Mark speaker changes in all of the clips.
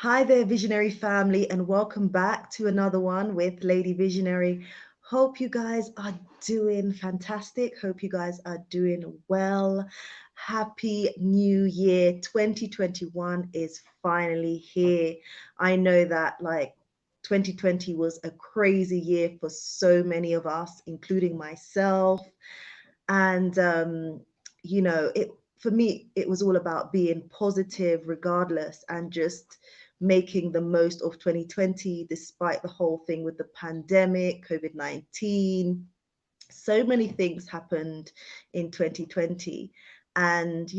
Speaker 1: Hi there, Visionary family, and welcome back to another one with Lady Visionary. Hope you guys are doing fantastic. Hope you guys are doing well. Happy New Year. 2021 is finally here. I know that, 2020 was a crazy year for so many of us, including myself. And, it for me, it was all about being positive regardless and just making the most of 2020 despite the whole thing with the pandemic, COVID-19. So many things happened in 2020. And,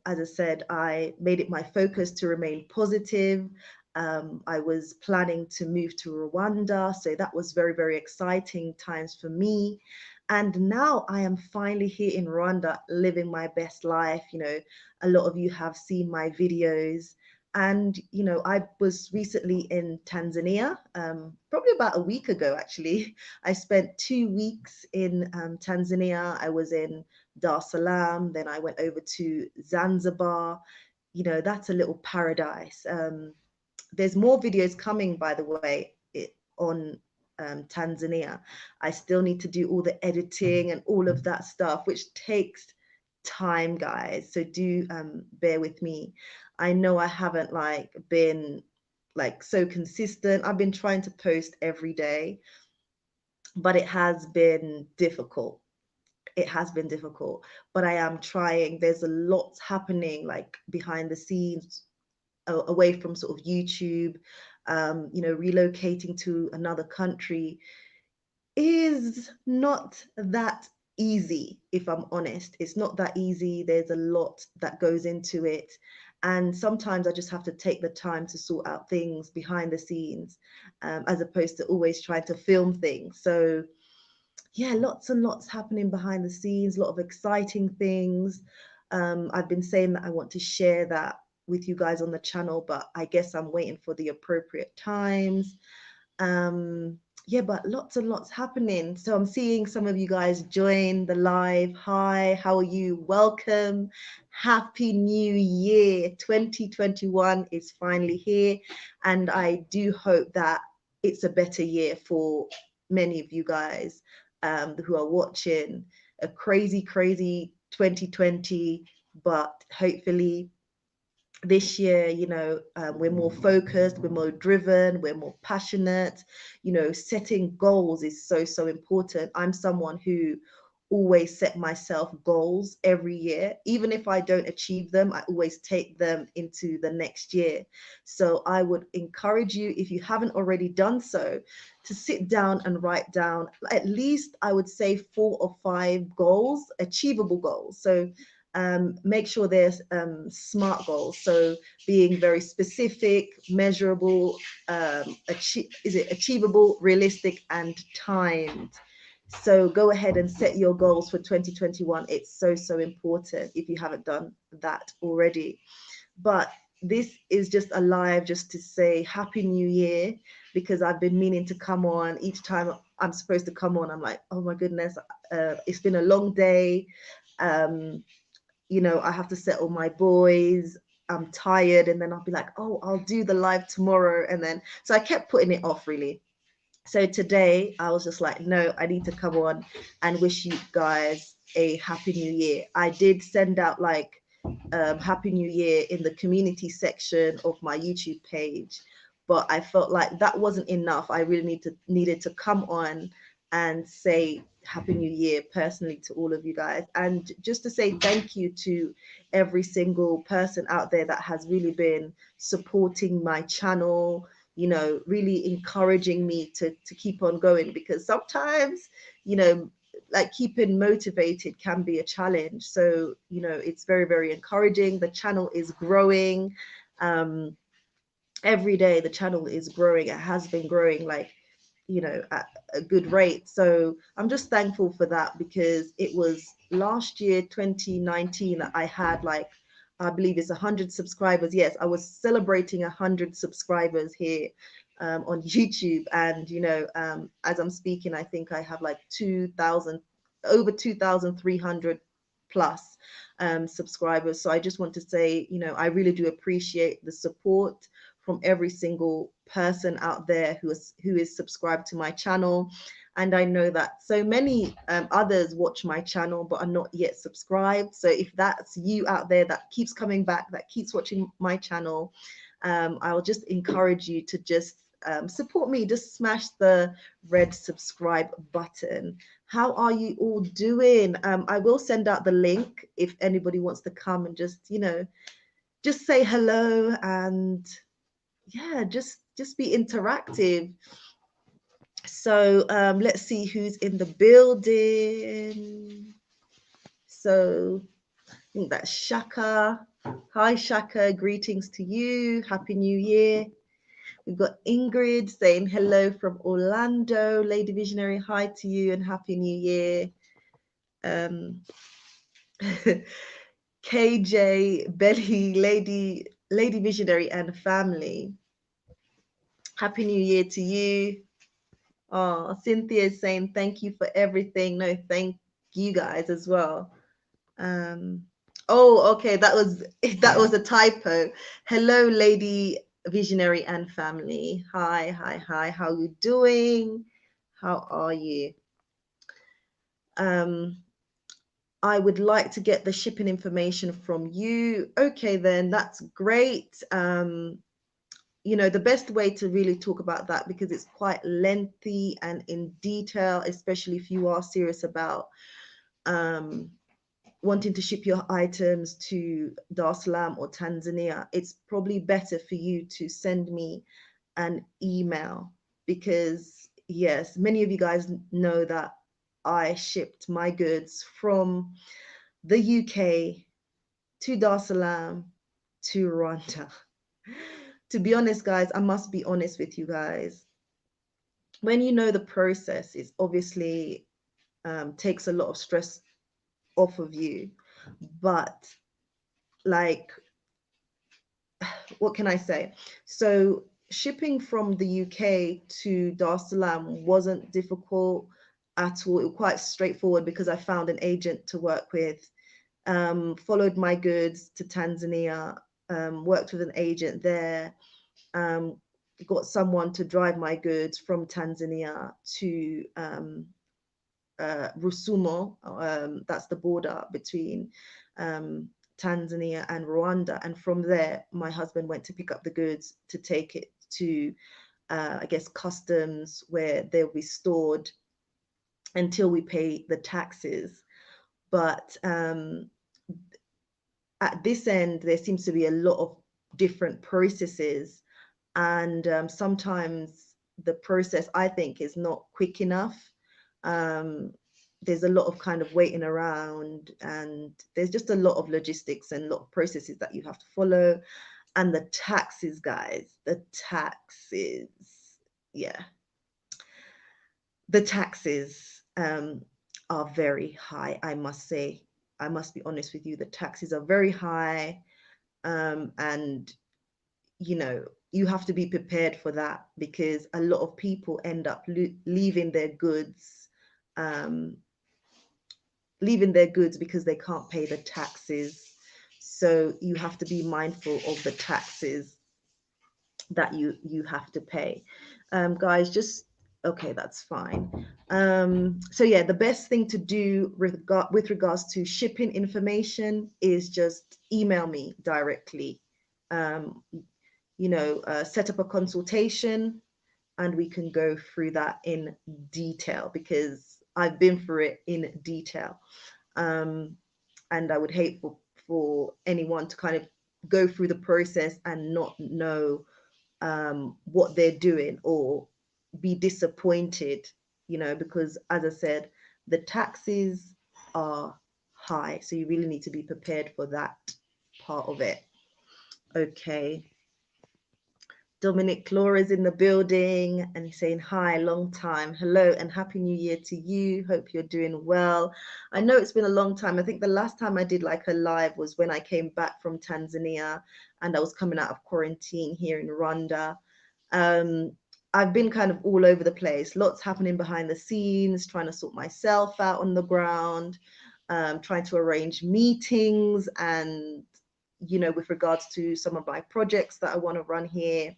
Speaker 1: as I said, I made it my focus to remain positive. I was planning to move to Rwanda. So that was very, very exciting times for me. And now I am finally here in Rwanda living my best life. A lot of you have seen my videos. And, I was recently in Tanzania, probably about a week ago, actually. I spent 2 weeks in Tanzania. I was in Dar es Salaam, then I went over to Zanzibar. That's a little paradise. There's more videos coming, by the way, on Tanzania. I still need to do all the editing and all of that stuff, which takes time, guys. So do bear with me. I know I haven't been so consistent. I've been trying to post every day, but it has been difficult. It has been difficult, but I am trying. There's a lot happening behind the scenes, away from sort of YouTube. Relocating to another country is not that easy, if I'm honest. It's not that easy. There's a lot that goes into it. And sometimes I just have to take the time to sort out things behind the scenes, as opposed to always trying to film things. So, yeah, lots and lots happening behind the scenes, a lot of exciting things. I've been saying that I want to share that with you guys on the channel, but I guess I'm waiting for the appropriate times. Um, yeah, but lots and lots happening. So I'm seeing some of you guys join the live. Hi, how are you? Welcome. Happy New Year. 2021 is finally here. And I do hope that it's a better year for many of you guys who are watching. A crazy, crazy 2020, but hopefully this year, we're more focused, we're more driven, we're more passionate. Setting goals is so, so important. I'm someone who always set myself goals every year. Even if I don't achieve them, I always take them into the next year. So I would encourage you, if you haven't already done so, to sit down and write down at least, I would say, 4 or 5 goals, achievable goals. So make sure there's SMART goals. So being very specific, measurable, is it achievable, realistic, and timed. So go ahead and set your goals for 2021. It's so, so important if you haven't done that already. But this is just a live just to say Happy New Year, because I've been meaning to come on. Each time I'm supposed to come on, I'm like, oh my goodness, it's been a long day. Um, I have to settle my boys. I'm tired. And then I'll be like, oh, I'll do the live tomorrow. And then, so I kept putting it off really. So today I was just like, no, I need to come on and wish you guys a happy new year. I did send out happy new year in the community section of my YouTube page, but I felt like that wasn't enough. I really needed to come on and say happy new year personally to all of you guys, and just to say thank you to every single person out there that has really been supporting my channel, really encouraging me to keep on going, because sometimes, keeping motivated can be a challenge. So, it's very, very encouraging. The channel is growing. Every day the channel is growing. It has been growing at a good rate. So I'm just thankful for that, because it was last year, 2019, that I had I believe it's 100 subscribers. Yes, I was celebrating 100 subscribers here on YouTube. And, as I'm speaking, I think I have over 2,300 plus subscribers. So I just want to say, I really do appreciate the support from every single person out there who is subscribed to my channel. And I know that so many others watch my channel but are not yet subscribed. So if that's you out there that keeps coming back, that keeps watching my channel, I'll just encourage you to just support me. Just smash the red subscribe button. How are you all doing? I will send out the link if anybody wants to come and just, you know, just say hello and yeah, just be interactive. So let's see who's in the building. So I think that's Shaka. Hi Shaka, greetings to you. Happy New Year. We've got Ingrid saying hello from Orlando. Lady Visionary, hi to you and Happy New Year. KJ, Belly, Lady Visionary and family. Happy New Year to you. Oh, Cynthia is saying thank you for everything. No, thank you guys as well. Oh, okay, that was a typo. Hello, Lady Visionary and family. Hi. How are you doing? How are you? I would like to get the shipping information from you. Okay, then that's great. You know, the best way to really talk about that, because it's quite lengthy and in detail, especially if you are serious about wanting to ship your items to Dar es Salaam or Tanzania, it's probably better for you to send me an email, because yes, many of you guys know that I shipped my goods from the UK to Dar es Salaam to Rwanda. To be honest, guys, I must be honest with you guys. When you know the process, it's obviously takes a lot of stress off of you. But like, what can I say? So shipping from the UK to Dar es Salaam wasn't difficult at all. It was quite straightforward because I found an agent to work with, followed my goods to Tanzania, worked with an agent there, got someone to drive my goods from Tanzania to Rusumo, that's the border between Tanzania and Rwanda. And from there, my husband went to pick up the goods to take it to, I guess, customs, where they'll be stored until we pay the taxes. But at this end, there seems to be a lot of different processes. And sometimes the process, I think, is not quick enough. There's a lot of kind of waiting around, and there's just a lot of logistics and a lot of processes that you have to follow. And the taxes, guys, the taxes, yeah. The taxes are very high, I must say. I must be honest with you, the taxes are very high. And, you know, you have to be prepared for that, because a lot of people end up leaving their goods because they can't pay the taxes. So you have to be mindful of the taxes that you have to pay. Guys, just okay, that's fine. So yeah, the best thing to do with regards to shipping information is just email me directly. You know, set up a consultation and we can go through that in detail, because I've been through it in detail. And I would hate for anyone to kind of go through the process and not know what they're doing, or be disappointed, you know, because as I said, the taxes are high. So you really need to be prepared for that part of it. Okay. Dominic Laura's in the building and he's saying hi, long time. Hello and happy new year to you. Hope you're doing well. I know it's been a long time. I think the last time I did like a live was when I came back from Tanzania and I was coming out of quarantine here in Rwanda. I've been kind of all over the place, lots happening behind the scenes, trying to sort myself out on the ground, trying to arrange meetings and with regards to some of my projects that I want to run here.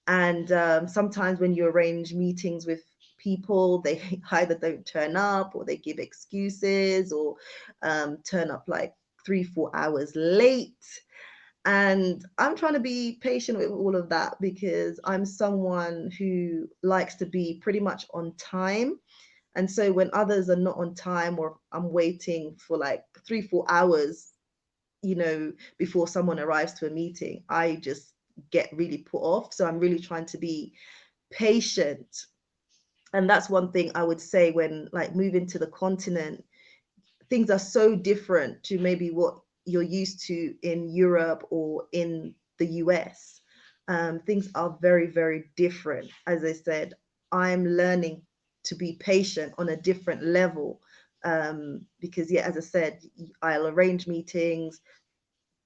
Speaker 1: And sometimes when you arrange meetings with people, they either don't turn up, or they give excuses, or turn up like 3-4 hours late. And I'm trying to be patient with all of that, because I'm someone who likes to be pretty much on time. And so when others are not on time, or I'm waiting for like 3-4 hours, before someone arrives to a meeting, I just get really put off. So I'm really trying to be patient. And that's one thing I would say, when like moving to the continent, things are so different to maybe what you're used to in Europe or in the US. Things are very, very different. As I said, I'm learning to be patient on a different level, because, yeah, as I said, I'll arrange meetings,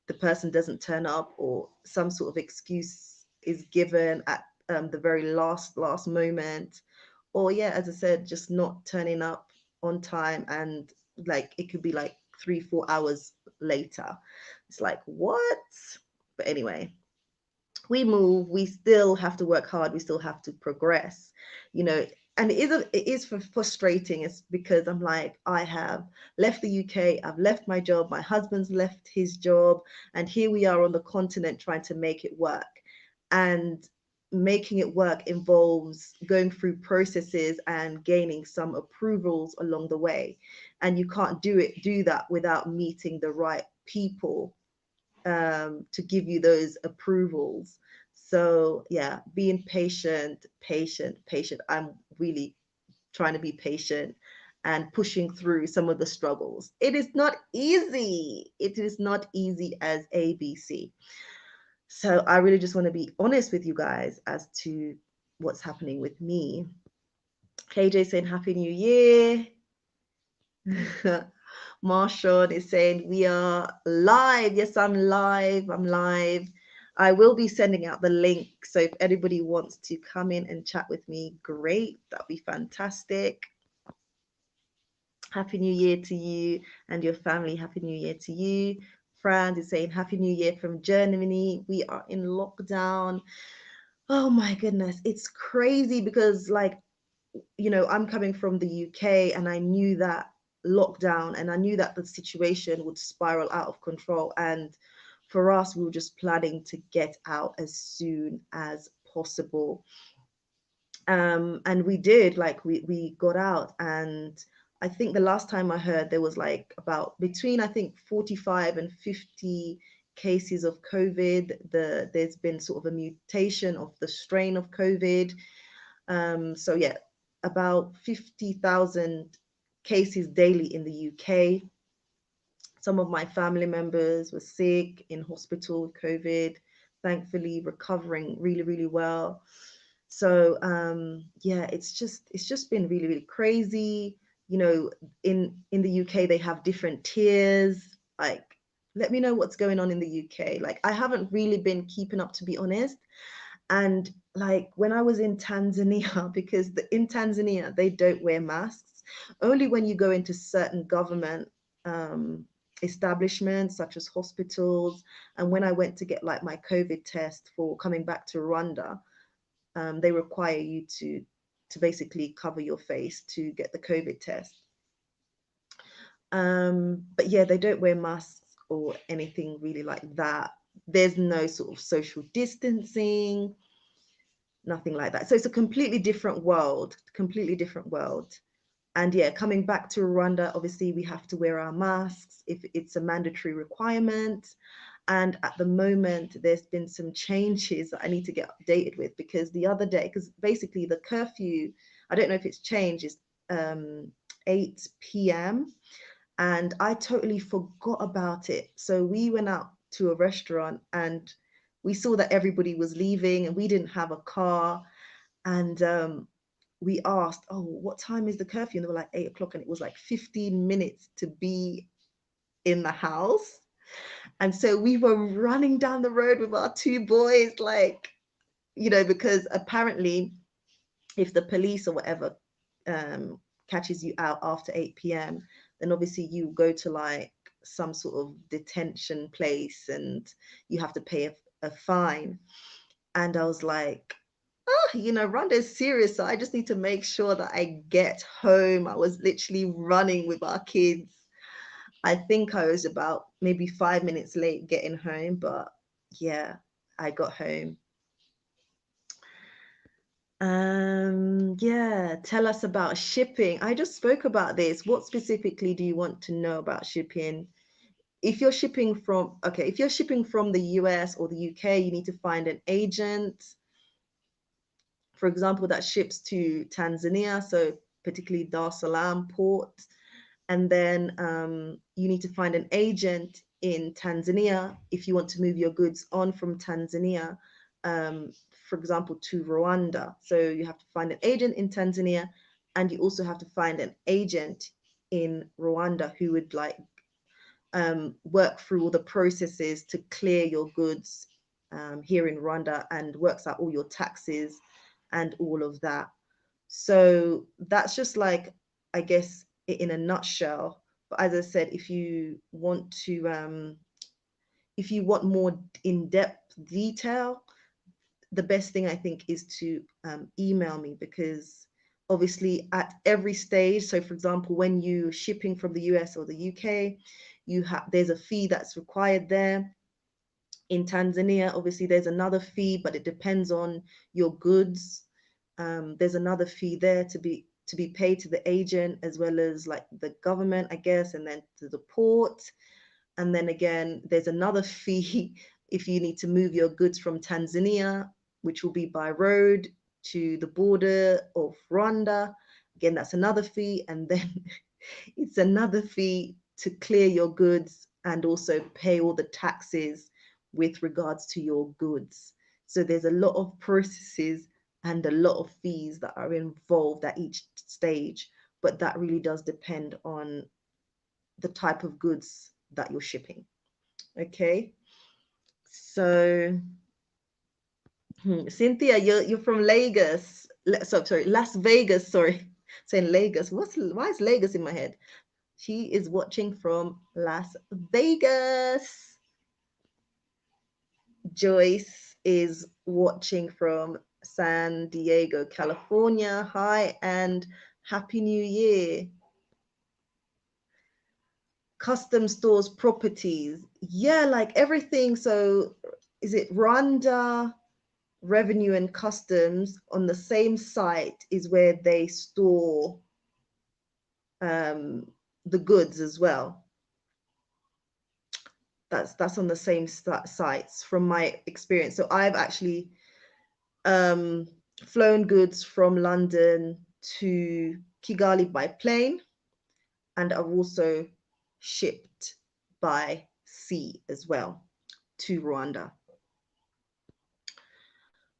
Speaker 1: the person doesn't turn up, or some sort of excuse is given at the very last moment, or, yeah, as I said, just not turning up on time, and like it could be like 3-4 hours later. It's like, what? But anyway, we move, we still have to work hard, we still have to progress, you know. And it is frustrating. It's because I'm like, I have left the UK, I've left my job, my husband's left his job, and here we are on the continent trying to make it work. And making it work involves going through processes and gaining some approvals along the way, and you can't do that without meeting the right people to give you those approvals. So, yeah, being patient. I'm really trying to be patient and pushing through some of the struggles. It is not easy. It is not easy as ABC. So I really just want to be honest with you guys as to what's happening with me. KJ saying Happy New Year. Marshawn is saying we are live. Yes, I'm live. I'm live. I will be sending out the link. So if anybody wants to come in and chat with me, great. That'd be fantastic. Happy New Year to you and your family. Happy New Year to you. Franz is saying Happy New Year from Germany. We are in lockdown. Oh my goodness. It's crazy because, like, I'm coming from the UK, and I knew that lockdown, and I knew that the situation would spiral out of control. And for us, we were just planning to get out as soon as possible. And we did, like, we got out. And I think the last time I heard, there was like about between, I think, 45 and 50 cases of COVID. There's been sort of a mutation of the strain of COVID. So yeah, about 50,000 cases daily in the UK. Some of my family members were sick, in hospital with COVID, thankfully recovering really, really well. So yeah, it's just been really, really crazy. In the UK, they have different tiers. Like, let me know what's going on in the UK. Like, I haven't really been keeping up, to be honest. And like when I was in Tanzania, because in Tanzania, they don't wear masks, only when you go into certain government establishments, such as hospitals. And when I went to get like my COVID test for coming back to Rwanda, they require you to basically cover your face to get the COVID test. But yeah, they don't wear masks or anything really like that. There's no sort of social distancing, nothing like that. So it's a completely different world, completely different world. And yeah, coming back to Rwanda, obviously we have to wear our masks if it's a mandatory requirement. And at the moment, there's been some changes that I need to get updated with, because the other day, because basically the curfew, I don't know if it's changed, is 8 p.m. And I totally forgot about it. So we went out to a restaurant, and we saw that everybody was leaving, and we didn't have a car. And we asked, oh, what time is the curfew? And they were like 8 o'clock, and it was like 15 minutes to be in the house. And so we were running down the road with our two boys, like, because apparently if the police or whatever catches you out after 8 p.m., then obviously you go to like some sort of detention place and you have to pay a fine. And I was like, oh, Rwanda is serious. So I just need to make sure that I get home. I was literally running with our kids. I think I was about maybe 5 minutes late getting home, but yeah, I got home. Yeah, tell us about shipping. I just spoke about this. What specifically do you want to know about shipping? If you're shipping from, okay, if you're shipping from the US or the UK, you need to find an agent, for example, that ships to Tanzania, so particularly Dar es Salaam port. And then you need to find an agent in Tanzania if you want to move your goods on from Tanzania, for example, to Rwanda. So you have to find an agent in Tanzania, and you also have to find an agent in Rwanda who would like work through all the processes to clear your goods here in Rwanda and works out all your taxes and all of that. So that's just like, I guess, in a nutshell. But as I said, if you want more in-depth detail, the best thing I think is to email me, because obviously at every stage, so for example, when you're shipping from the US or the UK, there's a fee that's required there. In Tanzania, obviously there's another fee, but it depends on your goods. There's another fee there to be paid to the agent, as well as like the government, I guess, and then to the port. And then again, there's another fee if you need to move your goods from Tanzania, which will be by road, to the border of Rwanda. Again, that's another fee. And then it's another fee to clear your goods and also pay all the taxes with regards to your goods. So there's a lot of processes and a lot of fees that are involved at each stage, but that really does depend on the type of goods that you're shipping. Okay, so Cynthia, you're from Lagos. Sorry, Las Vegas. Sorry, saying Lagos. Why is Lagos in my head? She is watching from Las Vegas. Joyce is watching from San Diego, California. Hi and Happy New Year. Custom stores properties. Yeah, like everything. So is it Rwanda Revenue and Customs on the same site is where they store the goods as well. That's on the same sites from my experience. So I've actually flown goods from London to Kigali by plane, and I've also shipped by sea as well to Rwanda.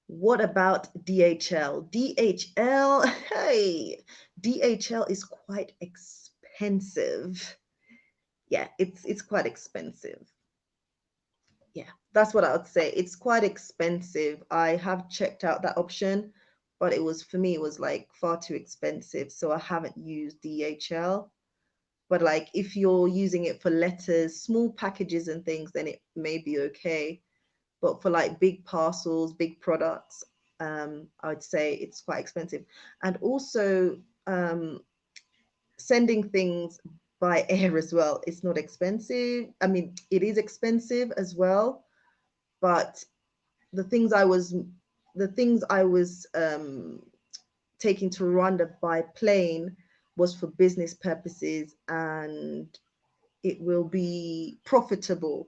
Speaker 1: What about DHL? DHL, hey, DHL is quite expensive. Yeah, it's quite expensive. Yeah, that's what I would say. It's quite expensive. I have checked out that option, but for me, it was like far too expensive. So I haven't used DHL. But like if you're using it for letters, small packages and things, then it may be okay. But for like big parcels, big products, I would say it's quite expensive. And also sending things by air as well, it's not expensive. I mean, it is expensive as well, but the things I was taking to Rwanda by plane was for business purposes, and it will be profitable,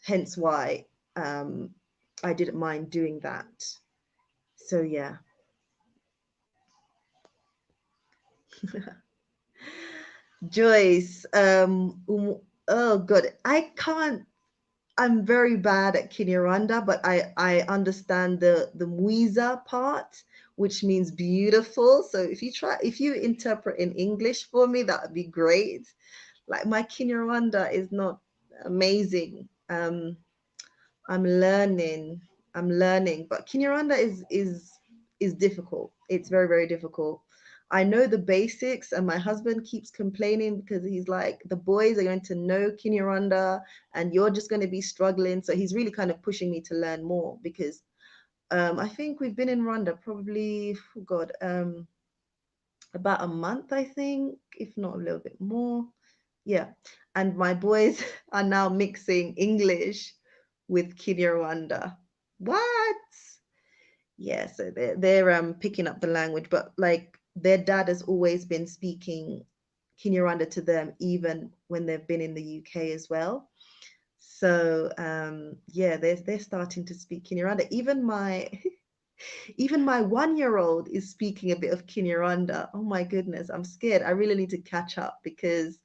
Speaker 1: hence why I didn't mind doing that. So yeah. Joyce, oh god, I'm very bad at Kinyarwanda, but I understand the Mwiza part, which means beautiful. So if you interpret in English for me, that would be great. Like my Kinyarwanda is not amazing. I'm learning. I'm learning, but Kinyarwanda is difficult. It's very, very difficult. I know the basics, and my husband keeps complaining because he's like, the boys are going to know Kinyarwanda and you're just going to be struggling. So he's really kind of pushing me to learn more because I think we've been in Rwanda probably, oh God, about a month, I think, if not a little bit more. Yeah. And my boys are now mixing English with Kinyarwanda. What? Yeah, so they're picking up the language, but like their dad has always been speaking Kinyarwanda to them, even when they've been in the UK as well. So yeah, they're starting to speak Kinyarwanda. Even my even my 1 year old is speaking a bit of Kinyarwanda. Oh my goodness, I'm scared. I really need to catch up because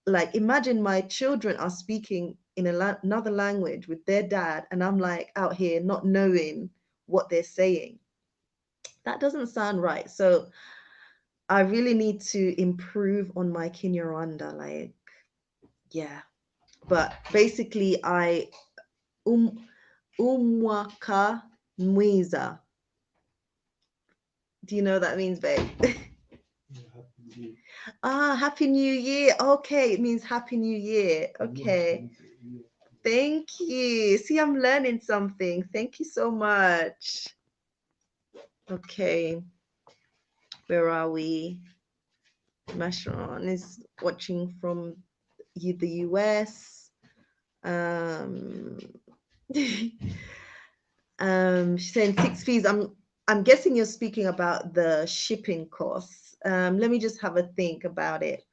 Speaker 1: like imagine my children are speaking in another language with their dad, and I'm like out here not knowing what they're saying. That doesn't sound right. So I really need to improve on my Kinyarwanda. Like, yeah. But basically, I umwaka mwiza. Do you know what that means, babe? Ah, Happy New Year. Okay, it means Happy New Year. Okay. Thank you. See, I'm learning something. Thank you so much. Okay, where are we? Mashron is watching from the US. Um, she's saying 6 fees. I'm guessing you're speaking about the shipping costs. Let me just have a think about it.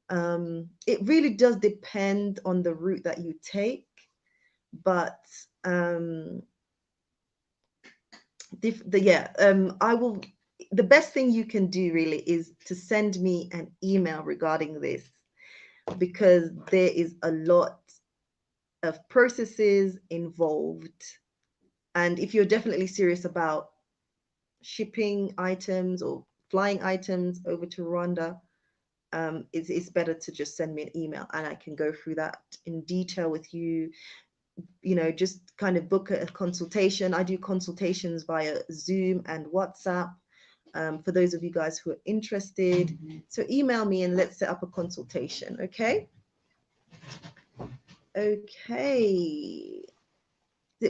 Speaker 1: It really does depend on the route that you take, but I will. The best thing you can do really is to send me an email regarding this because there is a lot of processes involved. And if you're definitely serious about shipping items or flying items over to Rwanda, it's better to just send me an email and I can go through that in detail with you. You know, just kind of book a consultation. I do consultations via Zoom and WhatsApp. For those of you guys who are interested, so email me and let's set up a consultation. Okay. Okay.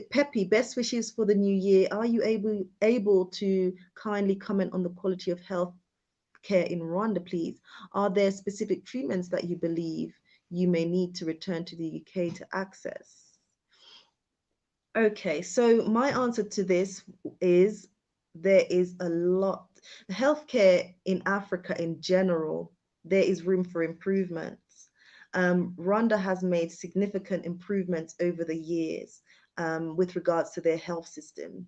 Speaker 1: Peppy, best wishes for the new year. Are you able to kindly comment on the quality of health care in Rwanda, please? Are there specific treatments that you believe you may need to return to the UK to access? Okay, so my answer to this is there is a lot. Healthcare in Africa in general, there is room for improvements. Rwanda has made significant improvements over the years with regards to their health system.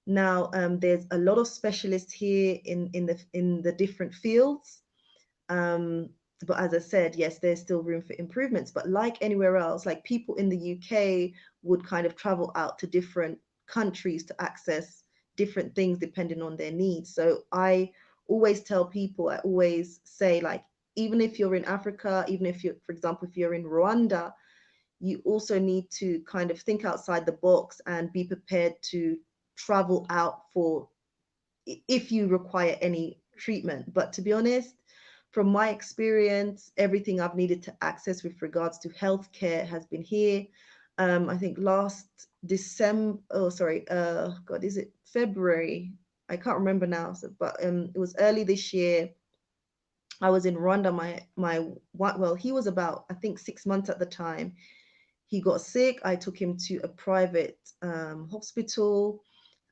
Speaker 1: Now, there's a lot of specialists here in the different fields. But as I said, yes, there's still room for improvements. But like anywhere else, like people in the UK would kind of travel out to different countries to access different things depending on their needs. So I always tell people, I always say, like, even if you're in Africa, even if you're, for example, if you're in Rwanda, you also need to kind of think outside the box and be prepared to travel out for if you require any treatment. But to be honest, from my experience, everything I've needed to access with regards to healthcare has been here. I think last December, oh sorry, God, is it February? I can't remember now. So, but it was early this year. I was in Rwanda. Well, he was about I think 6 months at the time. He got sick. I took him to a private hospital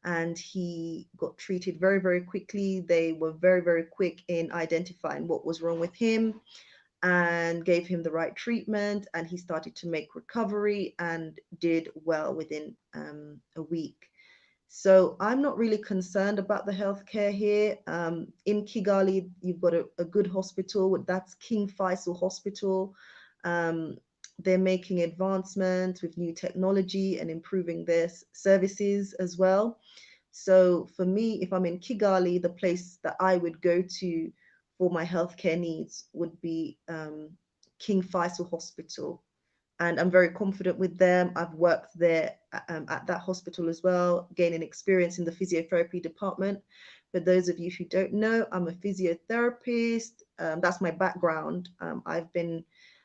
Speaker 1: and he got treated very, very quickly. They were very, very quick in identifying what was wrong with him and gave him the right treatment. And he started to make recovery and did well within a week. So I'm not really concerned about the healthcare here. In Kigali, you've got a good hospital. That's King Faisal Hospital. They're making advancements with new technology and improving their services as well. So for me, if I'm in Kigali, the place that I would go to for my healthcare needs would be King Faisal Hospital. and I'm very confident with them. I've worked there at that hospital as well, gaining experience in the physiotherapy department. For those of you who don't know, I'm a physiotherapist. That's my background. I've been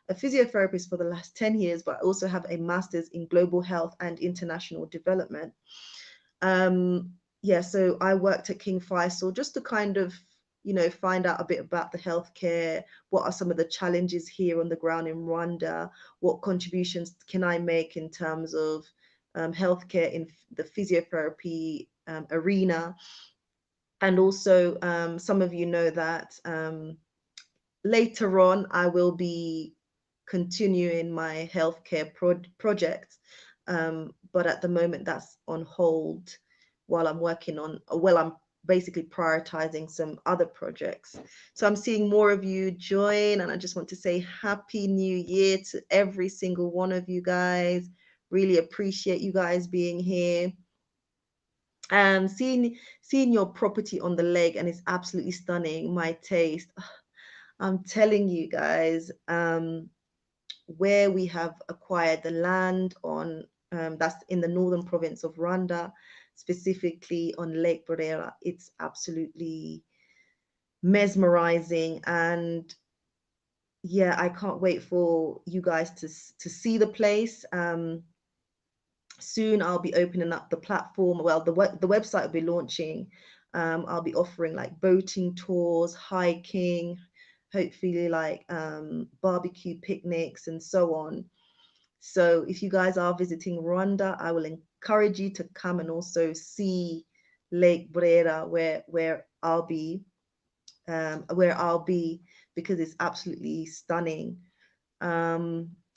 Speaker 1: a physiotherapist for the last 10 years, but I also have a master's in global health and international development. Yeah, so I worked at King Faisal just to kind of, find out a bit about the healthcare. What are some of the challenges here on the ground in Rwanda? What contributions can I make in terms of healthcare in the physiotherapy arena? And also, some of you know that later on, I will be continuing my healthcare project, but at the moment that's on hold while I'm working on, well, I'm basically prioritizing some other projects. So I'm seeing more of you join, and I just want to say Happy New Year to every single one of you guys. Really appreciate you guys being here. Seeing your property on the lake, and it's absolutely stunning. My taste. I'm telling you guys, where we have acquired the land on, that's in the northern province of Rwanda, specifically on Lake Borera. It's absolutely mesmerizing, and yeah, I can't wait for you guys to see the place. Soon I'll be opening up the platform. Well, the website will be launching. I'll be offering like boating tours, hiking, hopefully like barbecue picnics and so on. So if you guys are visiting Rwanda, I will encourage you to come and also see Lake Brera, where I'll be, because it's absolutely stunning. I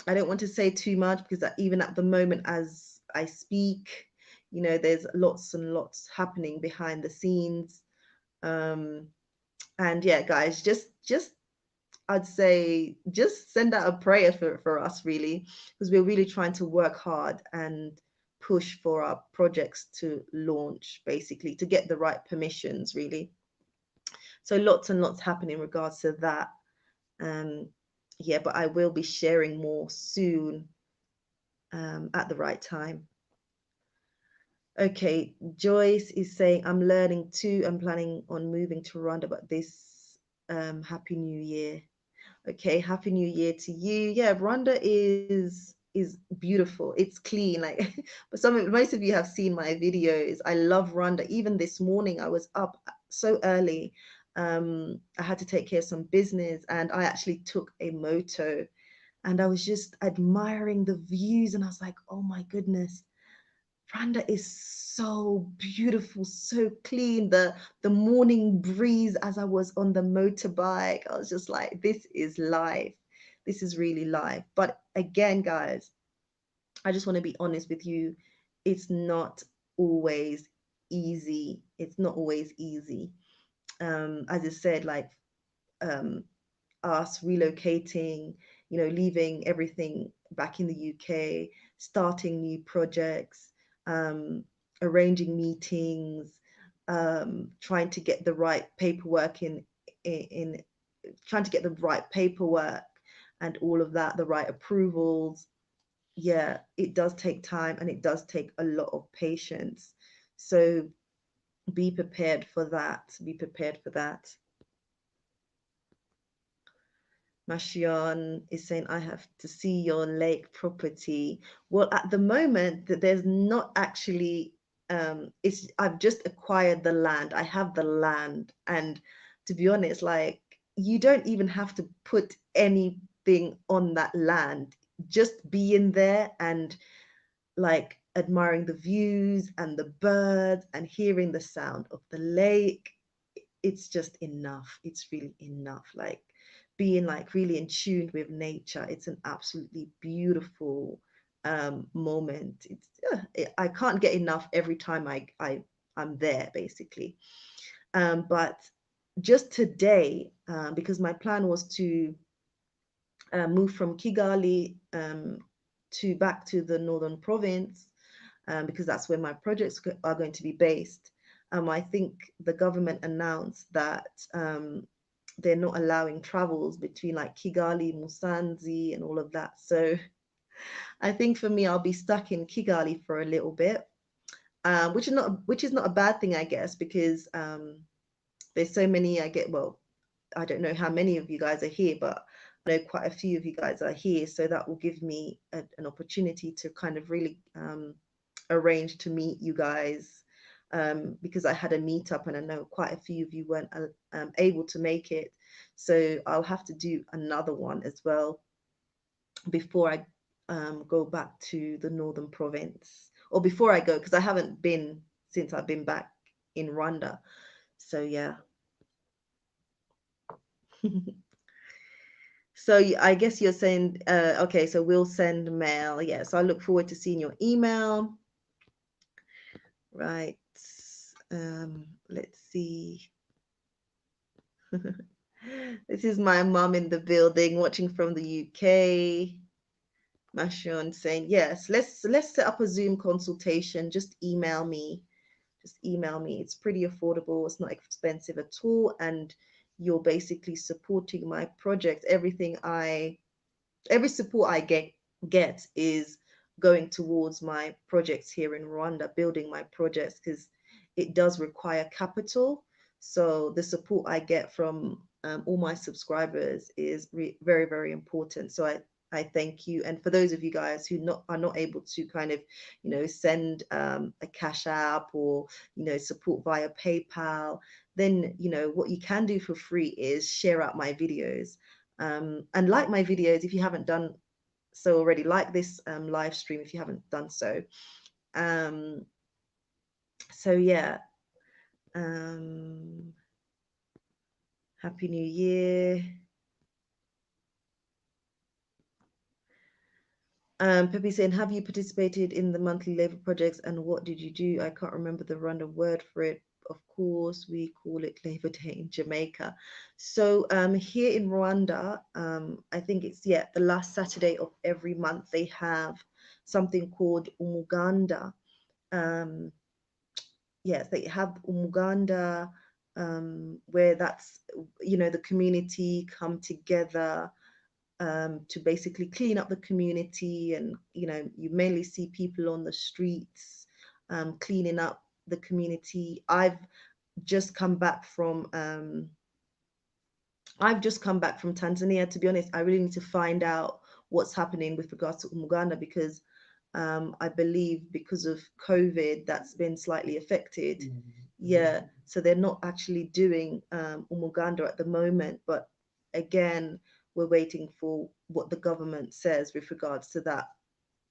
Speaker 1: don't want to say too much because even at the moment as I speak, there's lots and lots happening behind the scenes. Um, and yeah, guys, just I'd say just send out a prayer for us really, because we're really trying to work hard and push for our projects to launch, basically, to get the right permissions, really. So lots and lots happen in regards to that. Um, yeah, but I will be sharing more soon, at the right time. Okay, Joyce is saying, I'm learning too. I'm planning on moving to Rwanda, but this Happy New Year. Okay, Happy New Year to you. Yeah, Rwanda is beautiful. It's clean. Like, but most of you have seen my videos. I love Rwanda. Even this morning, I was up so early. I had to take care of some business, and I actually took a moto, and I was just admiring the views, and I was like, oh my goodness, Rwanda is so beautiful, so clean. The morning breeze as I was on the motorbike, I was just like, this is life. This is really life. But again, guys, I just want to be honest with you. It's not always easy. It's not always easy. As I said, like, um, us relocating, leaving everything back in the UK, starting new projects, um, arranging meetings, trying to get the right paperwork in trying to get the right paperwork and all of that, the right approvals. Yeah, it does take time and it does take a lot of patience. So be prepared for that. Be prepared for that. Mashion is saying, I have to see your lake property. Well, at the moment, there's not actually, I've just acquired the land. I have the land. And to be honest, like, you don't even have to put anything on that land. Just being there and like admiring the views and the birds and hearing the sound of the lake, it's just enough. It's really enough. Like, being like really in tune with nature, it's an absolutely beautiful moment. It's I can't get enough every time I'm there, basically. But just today, because my plan was to move from Kigali, to back to the northern province, because that's where my projects are going to be based. I think the government announced that they're not allowing travels between like Kigali, Musanzi, and all of that. So I think for me, I'll be stuck in Kigali for a little bit, which is not a bad thing, I guess, because there's so many. Well, I don't know how many of you guys are here, but I know quite a few of you guys are here, so that will give me an opportunity to kind of really arrange to meet you guys, because I had a meetup and I know quite a few of you weren't able to make it, so I'll have to do another one as well before I go back to the northern province, or before I go, because I haven't been since I've been back in Rwanda. So yeah. So I guess you're saying, okay, so we'll send mail. Yes, I look forward to seeing your email. Right. Let's see. This is my mum in the building watching from the UK. Mashon saying, yes, let's set up a Zoom consultation. Just email me. Just email me. It's pretty affordable. It's not expensive at all. And you're basically supporting my project. Every support I get is going towards my projects here in Rwanda, building my projects, because it does require capital. So the support I get from all my subscribers is very, very important. So I thank you. And for those of you guys who are not able to kind of, send a cash app or, support via PayPal, then, what you can do for free is share out my videos. And like my videos, if you haven't done so already, like this live stream if you haven't done so. Um, so yeah, um, Happy New Year. Pepe saying, have you participated in the monthly labor projects and what did you do? I can't remember the random word for it. Of course, we call it Labor Day in Jamaica. So here in Rwanda, I think it's, yeah, the last Saturday of every month, they have something called Umuganda. Um, yes, they have Umuganda, where that's, the community come together to basically clean up the community. And, you mainly see people on the streets cleaning up the community. Just come back from I've just come back from Tanzania. To be honest, I really need to find out what's happening with regards to Umuganda, because I believe because of COVID, that's been slightly affected. Yeah, so they're not actually doing Umuganda at the moment. But again, we're waiting for what the government says with regards to that,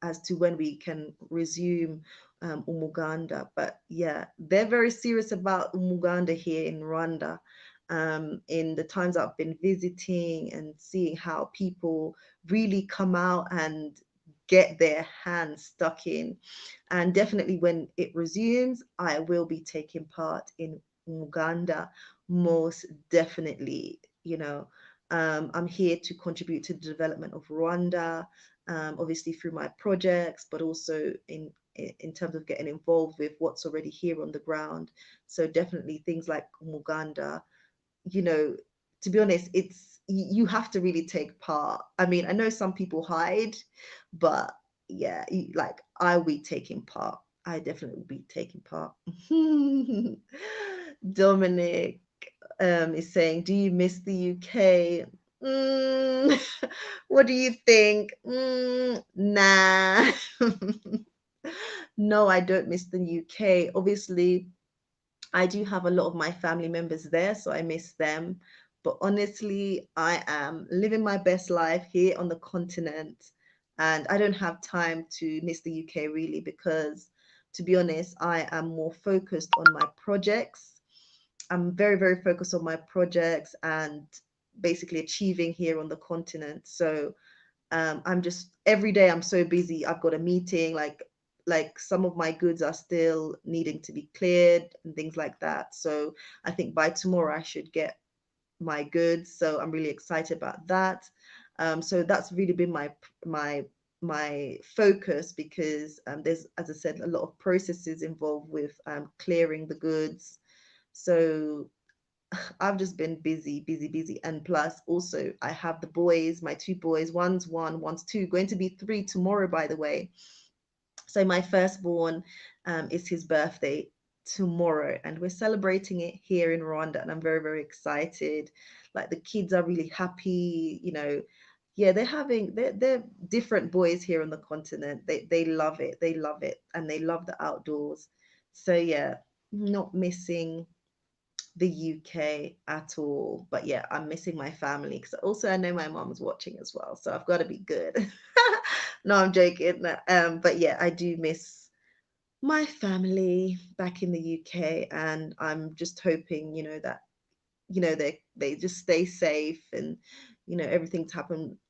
Speaker 1: as to when we can resume Umuganda. But yeah, they're very serious about Umuganda here in Rwanda. In the times I've been visiting and seeing how people really come out and get their hands stuck in. And definitely when it resumes, I will be taking part in Umuganda, most definitely. I'm here to contribute to the development of Rwanda, obviously through my projects, but also in terms of getting involved with what's already here on the ground. So definitely things like Umuganda, to be honest, you have to really take part. I mean, I know some people hide, but yeah, like I will be taking part. I definitely will be taking part. Dominic is saying, do you miss the UK? What do you think? Nah. No, I don't miss the UK. Obviously, I do have a lot of my family members there, so I miss them. But honestly, I am living my best life here on the continent, and I don't have time to miss the UK really, because to be honest, I am more focused on my projects. I'm very, very focused on my projects and basically achieving here on the continent. So I'm just every day I'm so busy. I've got a meeting, like some of my goods are still needing to be cleared and things like that. So I think by tomorrow I should get my goods. So I'm really excited about that. So that's really been my focus, because there's, as I said, a lot of processes involved with clearing the goods. So I've just been busy, busy, busy. And plus, also, I have the boys, my two boys. One's one, one's two, going to be three tomorrow, by the way. So my firstborn is his birthday tomorrow, and we're celebrating it here in Rwanda, and I'm very, very excited. Like the kids are really happy, you know. Yeah, they're different boys here on the continent. They love it. They love it, and they love the outdoors. So yeah, not missing the UK at all. But yeah, I'm missing my family because also I know my mom's watching as well, so I've got to be good. No, I'm joking. But yeah, I do miss my family back in the UK, and I'm just hoping, that they just stay safe, and everything's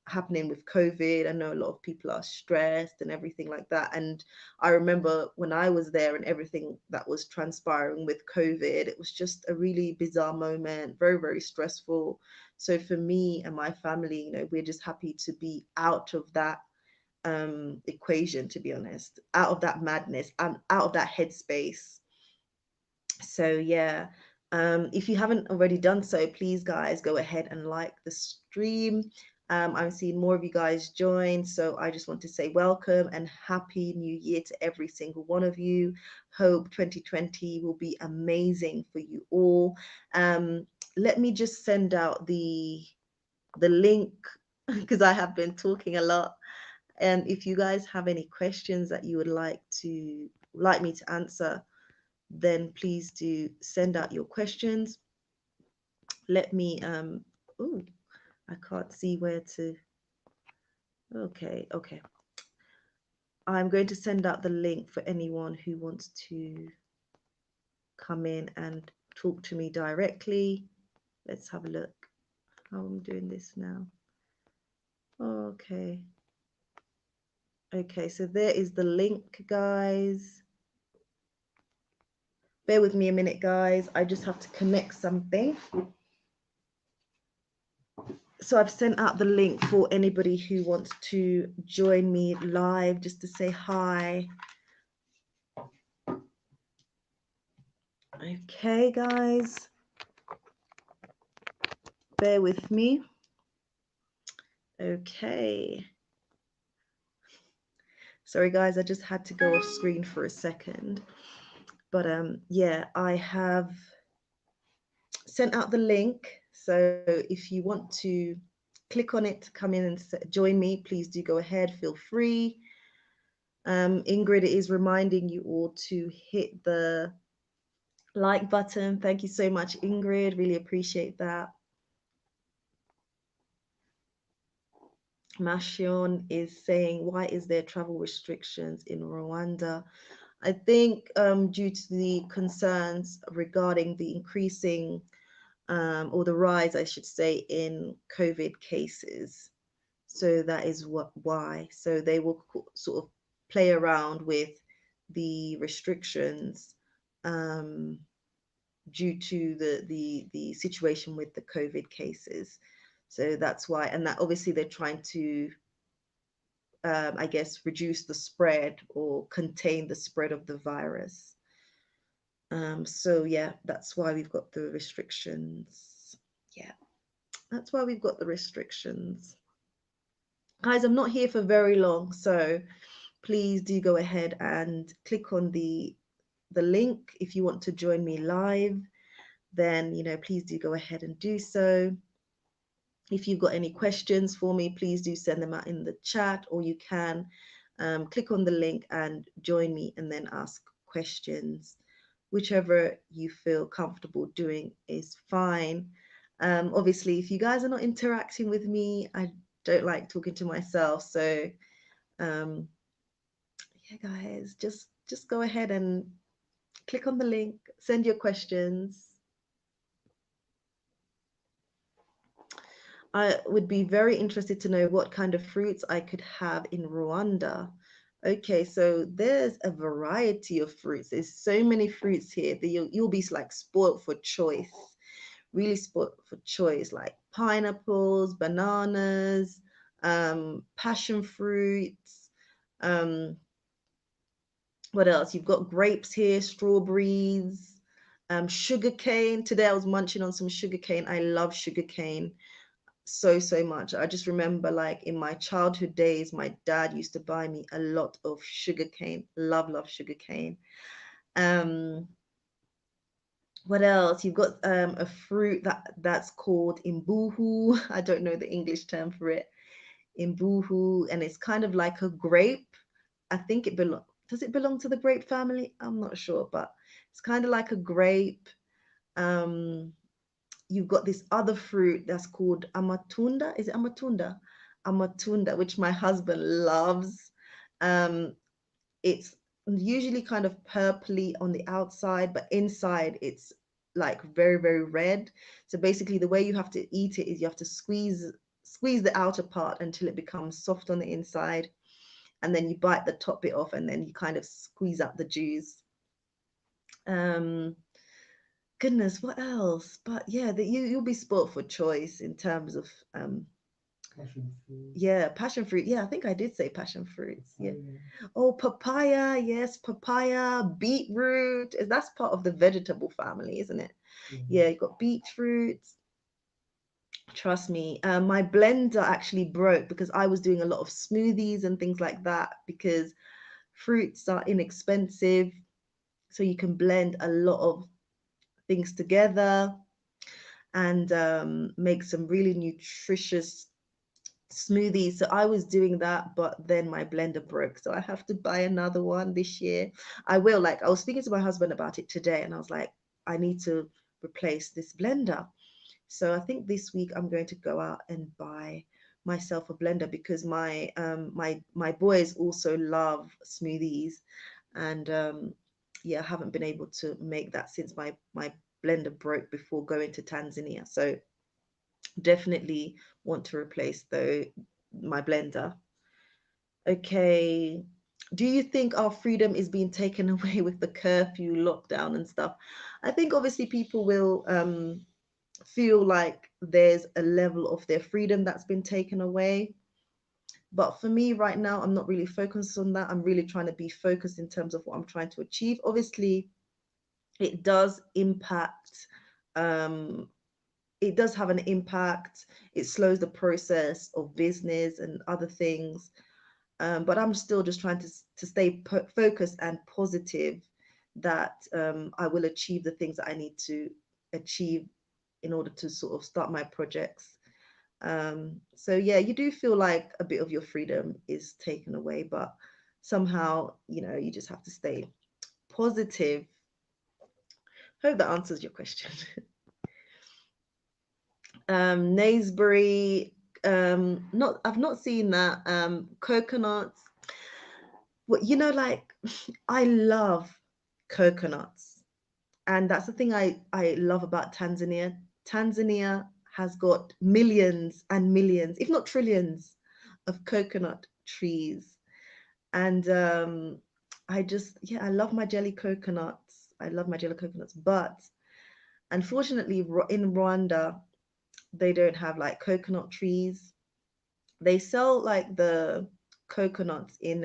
Speaker 1: happening with COVID. I know a lot of people are stressed and everything like that. And I remember when I was there and everything that was transpiring with COVID, it was just a really bizarre moment, very, very stressful. So for me and my family, we're just happy to be out of that equation, to be honest, out of that madness and out of that headspace. So yeah, if you haven't already done so, please guys go ahead and like the stream. I'm seeing more of you guys join, so I just want to say welcome and happy new year to every single one of you. Hope 2020 will be amazing for you all. Let me just send out the link because I have been talking a lot. And if you guys have any questions that you would like me to answer, then please do send out your questions. Let me oh, I can't see where to. Okay. I'm going to send out the link for anyone who wants to come in and talk to me directly. Let's have a look how I'm doing this now. Okay. Okay, so there is the link, guys. Bear with me a minute, guys. I just have to connect something. So I've sent out the link for anybody who wants to join me live, just to say hi. Okay, guys. Bear with me. Okay. Sorry, guys, I just had to go off screen for a second. But yeah, I have sent out the link. So if you want to click on it to come in and join me, please do go ahead. Feel free. Ingrid is reminding you all to hit the like button. Thank you so much, Ingrid. Really appreciate that. Mashion is saying, why is there travel restrictions in Rwanda? I think due to the concerns regarding the increasing or the rise, I should say, in COVID cases. So that is why. So they will sort of play around with the restrictions due to the situation with the COVID cases. So that's why, and that obviously they're trying to, I guess, reduce the spread or contain the spread of the virus. So yeah, that's why we've got the restrictions. Yeah, that's why we've got the restrictions. Guys, I'm not here for very long, so please do go ahead and click on the link if you want to join me live. Then please do go ahead and do so. If you've got any questions for me, please do send them out in the chat, or you can click on the link and join me and then ask questions. Whichever you feel comfortable doing is fine. Obviously, if you guys are not interacting with me, I don't like talking to myself. So yeah, guys, just go ahead and click on the link, send your questions. I would be very interested to know what kind of fruits I could have in Rwanda. Okay, so there's a variety of fruits. There's so many fruits here that you'll be like spoiled for choice, really spoiled for choice, like pineapples, bananas, passion fruits. What else? You've got grapes here, strawberries, Sugar cane. Today I was munching on some sugar cane. I love sugar cane so much. I just remember, like, in my childhood days, my dad used to buy me a lot of sugar cane. Love sugar cane. Um, what else? You've got a fruit that's called imbuhu. I don't know the English term for it. Imbuhu, and it's kind of like a grape. I think it belong. Does it belong to the grape family? I'm not sure, but it's kind of like a grape. Um, you've got this other fruit that's called amatunda. Is it amatunda? Amatunda, which my husband loves. Um, it's usually kind of purpley on the outside, but inside it's like very red. So basically, the way you have to eat it is you have to squeeze the outer part until it becomes soft on the inside, and then you bite the top bit off, and then you kind of squeeze out the juice. Um, Goodness, what else? But yeah, you'll be spoilt for choice in terms of
Speaker 2: Passion fruit.
Speaker 1: yeah, passion fruit. Yeah, I think I did say passion fruits. Yeah.
Speaker 2: Papaya.
Speaker 1: Oh, papaya. Yes, papaya, beetroot. That's part of the vegetable family, isn't it?
Speaker 2: Mm.
Speaker 1: Yeah, you got beetroot. Trust me. My blender actually broke because I was doing a lot of smoothies and things like that because fruits are inexpensive. So you can blend a lot of things together and make some really nutritious smoothies. So I was doing that, but then my blender broke. So I have to buy another one this year. I will. Like, I was speaking to my husband about it today, and I was like, I need to replace this blender. So I think this week I'm going to go out and buy myself a blender because my boys also love smoothies, and yeah, I haven't been able to make that since my blender broke before going to Tanzania. So definitely want to replace my blender. Okay. Do you think our freedom is being taken away with the curfew, lockdown, and stuff? I think obviously people will feel like there's a level of their freedom that's been taken away. But for me right now, I'm not really focused on that. I'm really trying to be focused in terms of what I'm trying to achieve. Obviously, it does impact um, it does have an impact. It slows the process of business and other things. But I'm still just trying to stay focused and positive that I will achieve the things that I need to achieve in order to sort of start my projects. So yeah, you do feel like a bit of your freedom is taken away, but somehow, you just have to stay positive. Hope that answers your question. Naisbury, not I've not seen that. Coconuts. Well, like I love coconuts, and that's the thing I love about Tanzania. Tanzania has got millions and millions, if not trillions, of coconut trees, and I love my jelly coconuts. I love my jelly coconuts, but unfortunately, in Rwanda, they don't have like coconut trees. They sell like the coconuts in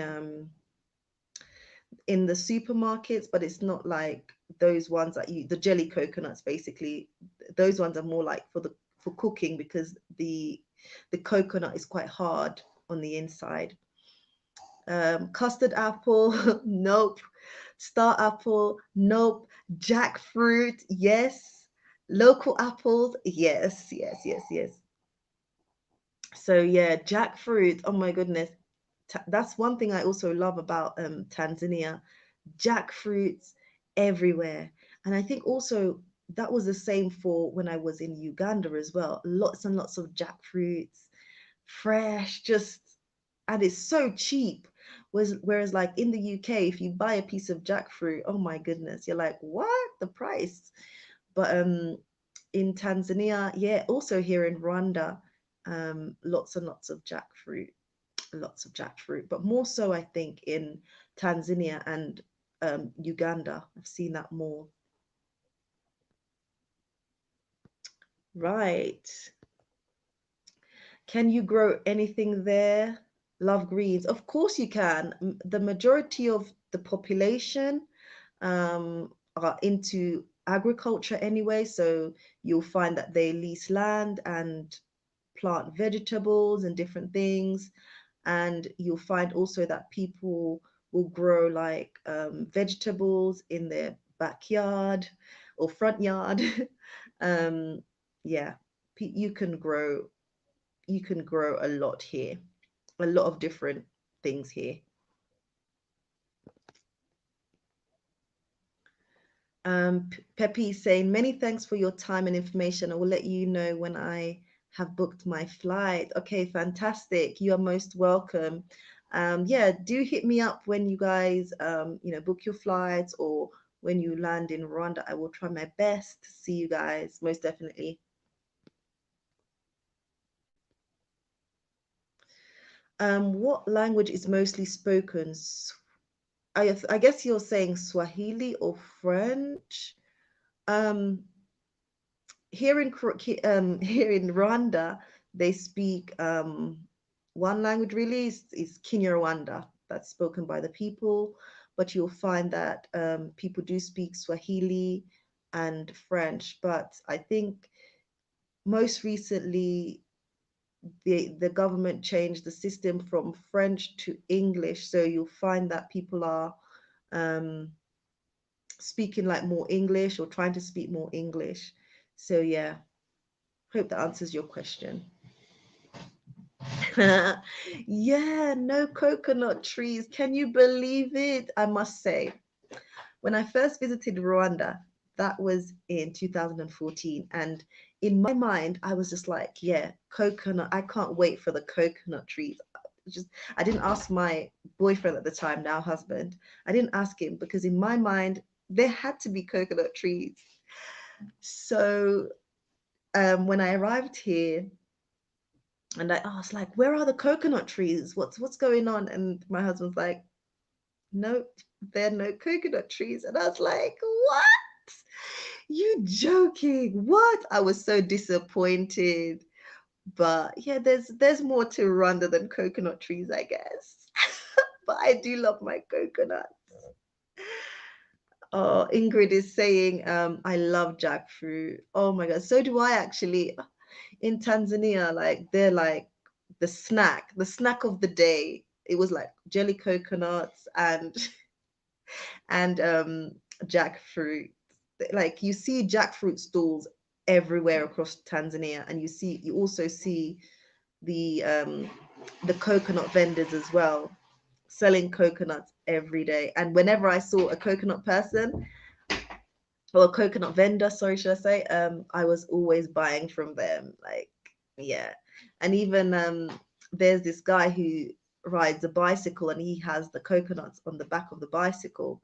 Speaker 1: the supermarkets, but it's not like those ones that the jelly coconuts basically. Those ones are more like for cooking because the coconut is quite hard on the inside. Custard apple, nope. Star apple, nope. Jackfruit, yes. Local apples, yes. So yeah, jackfruit. Oh my goodness, that's one thing I also love about Tanzania. Jackfruits everywhere, and I think also that was the same for when I was in Uganda as well. Lots and lots of jackfruits, fresh, just and it's so cheap. Whereas like in the UK, if you buy a piece of jackfruit, oh my goodness, you're like, what the price? But in Tanzania, yeah, also here in Rwanda, lots and lots of jackfruit, but more so I think in Tanzania and Uganda. I've seen that more. Right. Can you grow anything there? Love greens. Of course you can. The majority of the population are into agriculture anyway. So you'll find that they lease land and plant vegetables and different things. And you'll find also that people will grow like vegetables in their backyard or front yard. um, yeah, you can grow a lot here, a lot of different things here. Pepe is saying, many thanks for your time and information. I will let you know when I have booked my flight. Okay, fantastic. You are most welcome. Yeah, do hit me up when you guys, book your flights or when you land in Rwanda. I will try my best to see you guys, most definitely. What language is mostly spoken? I guess you're saying Swahili or French. Um, here in Rwanda, they speak one language really is Kinyarwanda that's spoken by the people, but you'll find that people do speak Swahili and French. But I think most recently the government changed the system from French to English, so you'll find that people are um, speaking like more English or trying to speak more English. So yeah, hope that answers your question. Yeah, no coconut trees. Can you believe it? I must say, when I first visited Rwanda, that was in 2014. And in my mind, I was just like, yeah, coconut. I can't wait for the coconut trees. Just, I didn't ask my boyfriend at the time, now husband. I didn't ask him because in my mind, there had to be coconut trees. So when I arrived here, and I asked, like, where are the coconut trees? What's going on? And my husband's like, nope, there are no coconut trees. And I was like, what? You joking? What? I was so disappointed. But yeah, there's more to Rwanda than coconut trees, I guess. But I do love my coconut. Oh, Ingrid is saying, I love jackfruit. Oh my God, so do I actually. In Tanzania, like they're like the snack of the day. It was like jelly coconuts and and jackfruit. Like you see jackfruit stalls everywhere across Tanzania, and you also see the um the coconut vendors as well, selling coconuts every day. And whenever I saw a coconut person or a coconut vendor, sorry, should I say, I was always buying from them. Like, yeah. And even there's this guy who rides a bicycle and he has the coconuts on the back of the bicycle.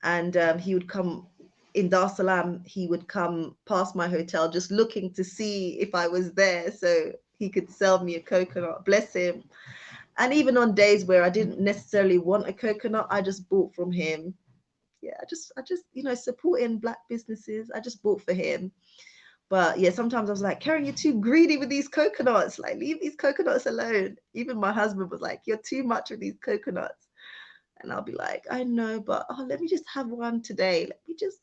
Speaker 1: And he would come in Dar es Salaam, he would come past my hotel just looking to see if I was there so he could sell me a coconut. Bless him. And even on days where I didn't necessarily want a coconut, I just bought from him. Yeah, I just supporting black businesses. I just bought for him. But yeah, sometimes I was like, Karen, you're too greedy with these coconuts. Like, leave these coconuts alone. Even my husband was like, you're too much with these coconuts. And I'll be like, I know, but let me just have one today. Let me just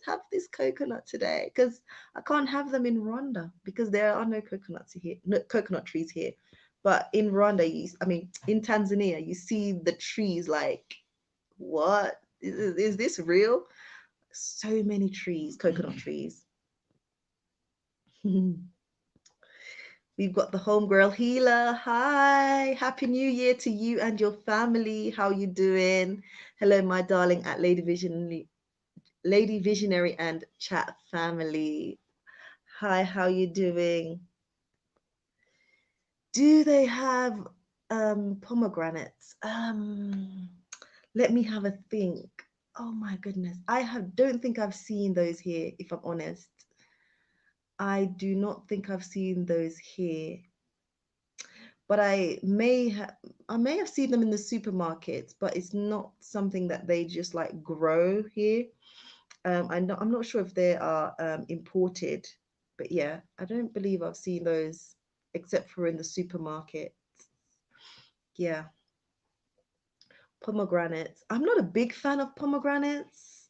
Speaker 1: have this coconut today because I can't have them in Rwanda because there are no coconuts here, no coconut trees here. But in Rwanda, I mean, in Tanzania, you see the trees like, what? Is this real? So many trees, coconut trees. We've got the homegirl healer. Hi, happy new year to you and your family. How you doing? Hello, my darling at Lady Visionary and chat family. Hi, how you doing? Do they have pomegranates? Let me have a think. Oh my goodness. Don't think I've seen those here, if I'm honest. I do not think I've seen those here, but I may have seen them in the supermarkets, but it's not something that they just like grow here. I'm not sure if they are imported, but yeah, I don't believe I've seen those except for in the supermarket. Yeah, pomegranates. I'm not a big fan of pomegranates.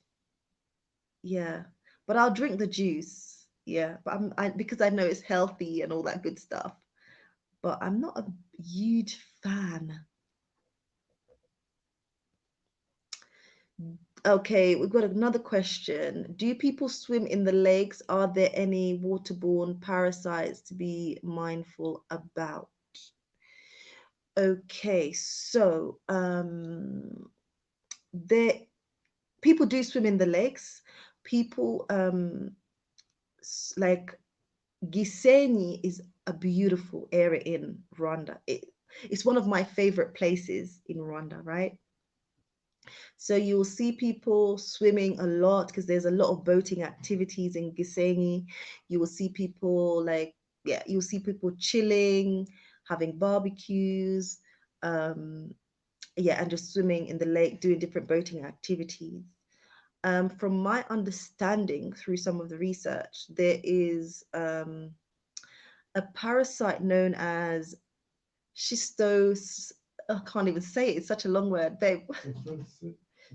Speaker 1: Yeah, but I'll drink the juice. Yeah, but because I know it's healthy and all that good stuff. But I'm not a huge fan. Okay, we've got another question. Do people swim in the lakes? Are there any waterborne parasites to be mindful about? Okay, so there people do swim in the lakes. People like Gisenyi is a beautiful area in Rwanda. It's one of my favorite places in Rwanda, right? So you'll see people swimming a lot because there's a lot of boating activities in Gisenyi. You will see people like, yeah, you'll see people chilling, having barbecues, um, yeah, and just swimming in the lake, doing different boating activities. From my understanding through some of the research, there is a parasite known as schistose. I can't even say it. It's such a long word, babe.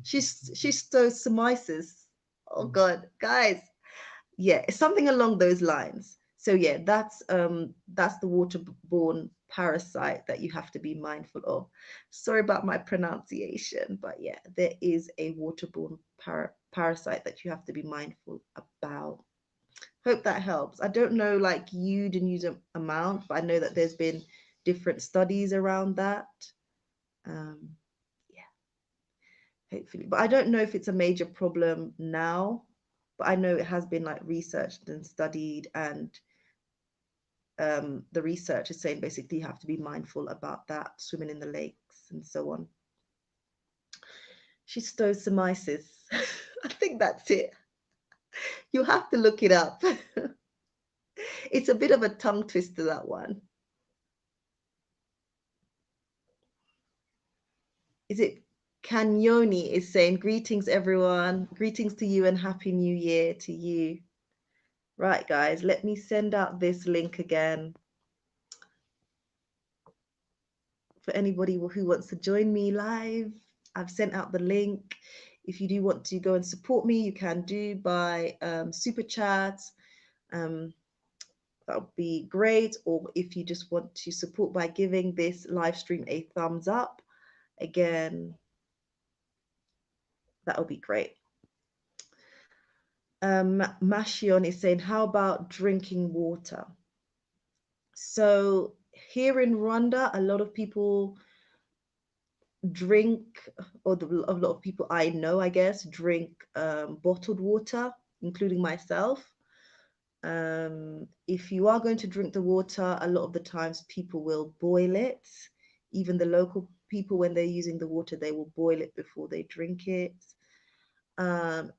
Speaker 1: Schistosomiasis. Oh God, guys. Yeah, it's something along those lines. So yeah, that's the waterborne parasite that you have to be mindful of. Sorry about my pronunciation, but yeah, there is a waterborne parasite that you have to be mindful about. Hope that helps. I don't know like the news amount, but I know that there's been different studies around that. Um, yeah, hopefully. But I don't know if it's a major problem now, but I know it has been like researched and studied, and the research is saying basically you have to be mindful about that, swimming in the lakes and so on. Schistosomiasis. I think that's it. You have to look it up. It's a bit of a tongue twister, that one. Is it Canyoni is saying, greetings, everyone. Greetings to you and Happy New Year to you. Right, guys, let me send out this link again for anybody who wants to join me live. I've sent out the link. If you do want to go and support me, you can do by super chat. Um, that would be great. Or if you just want to support by giving this live stream a thumbs up, again, that would be great. Mashion is saying, how about drinking water? So here in Rwanda, a lot of people drink, or a lot of people I know, I guess, drink bottled water, including myself. If you are going to drink the water, a lot of the times people will boil it. Even the local people, when they're using the water, they will boil it before they drink it.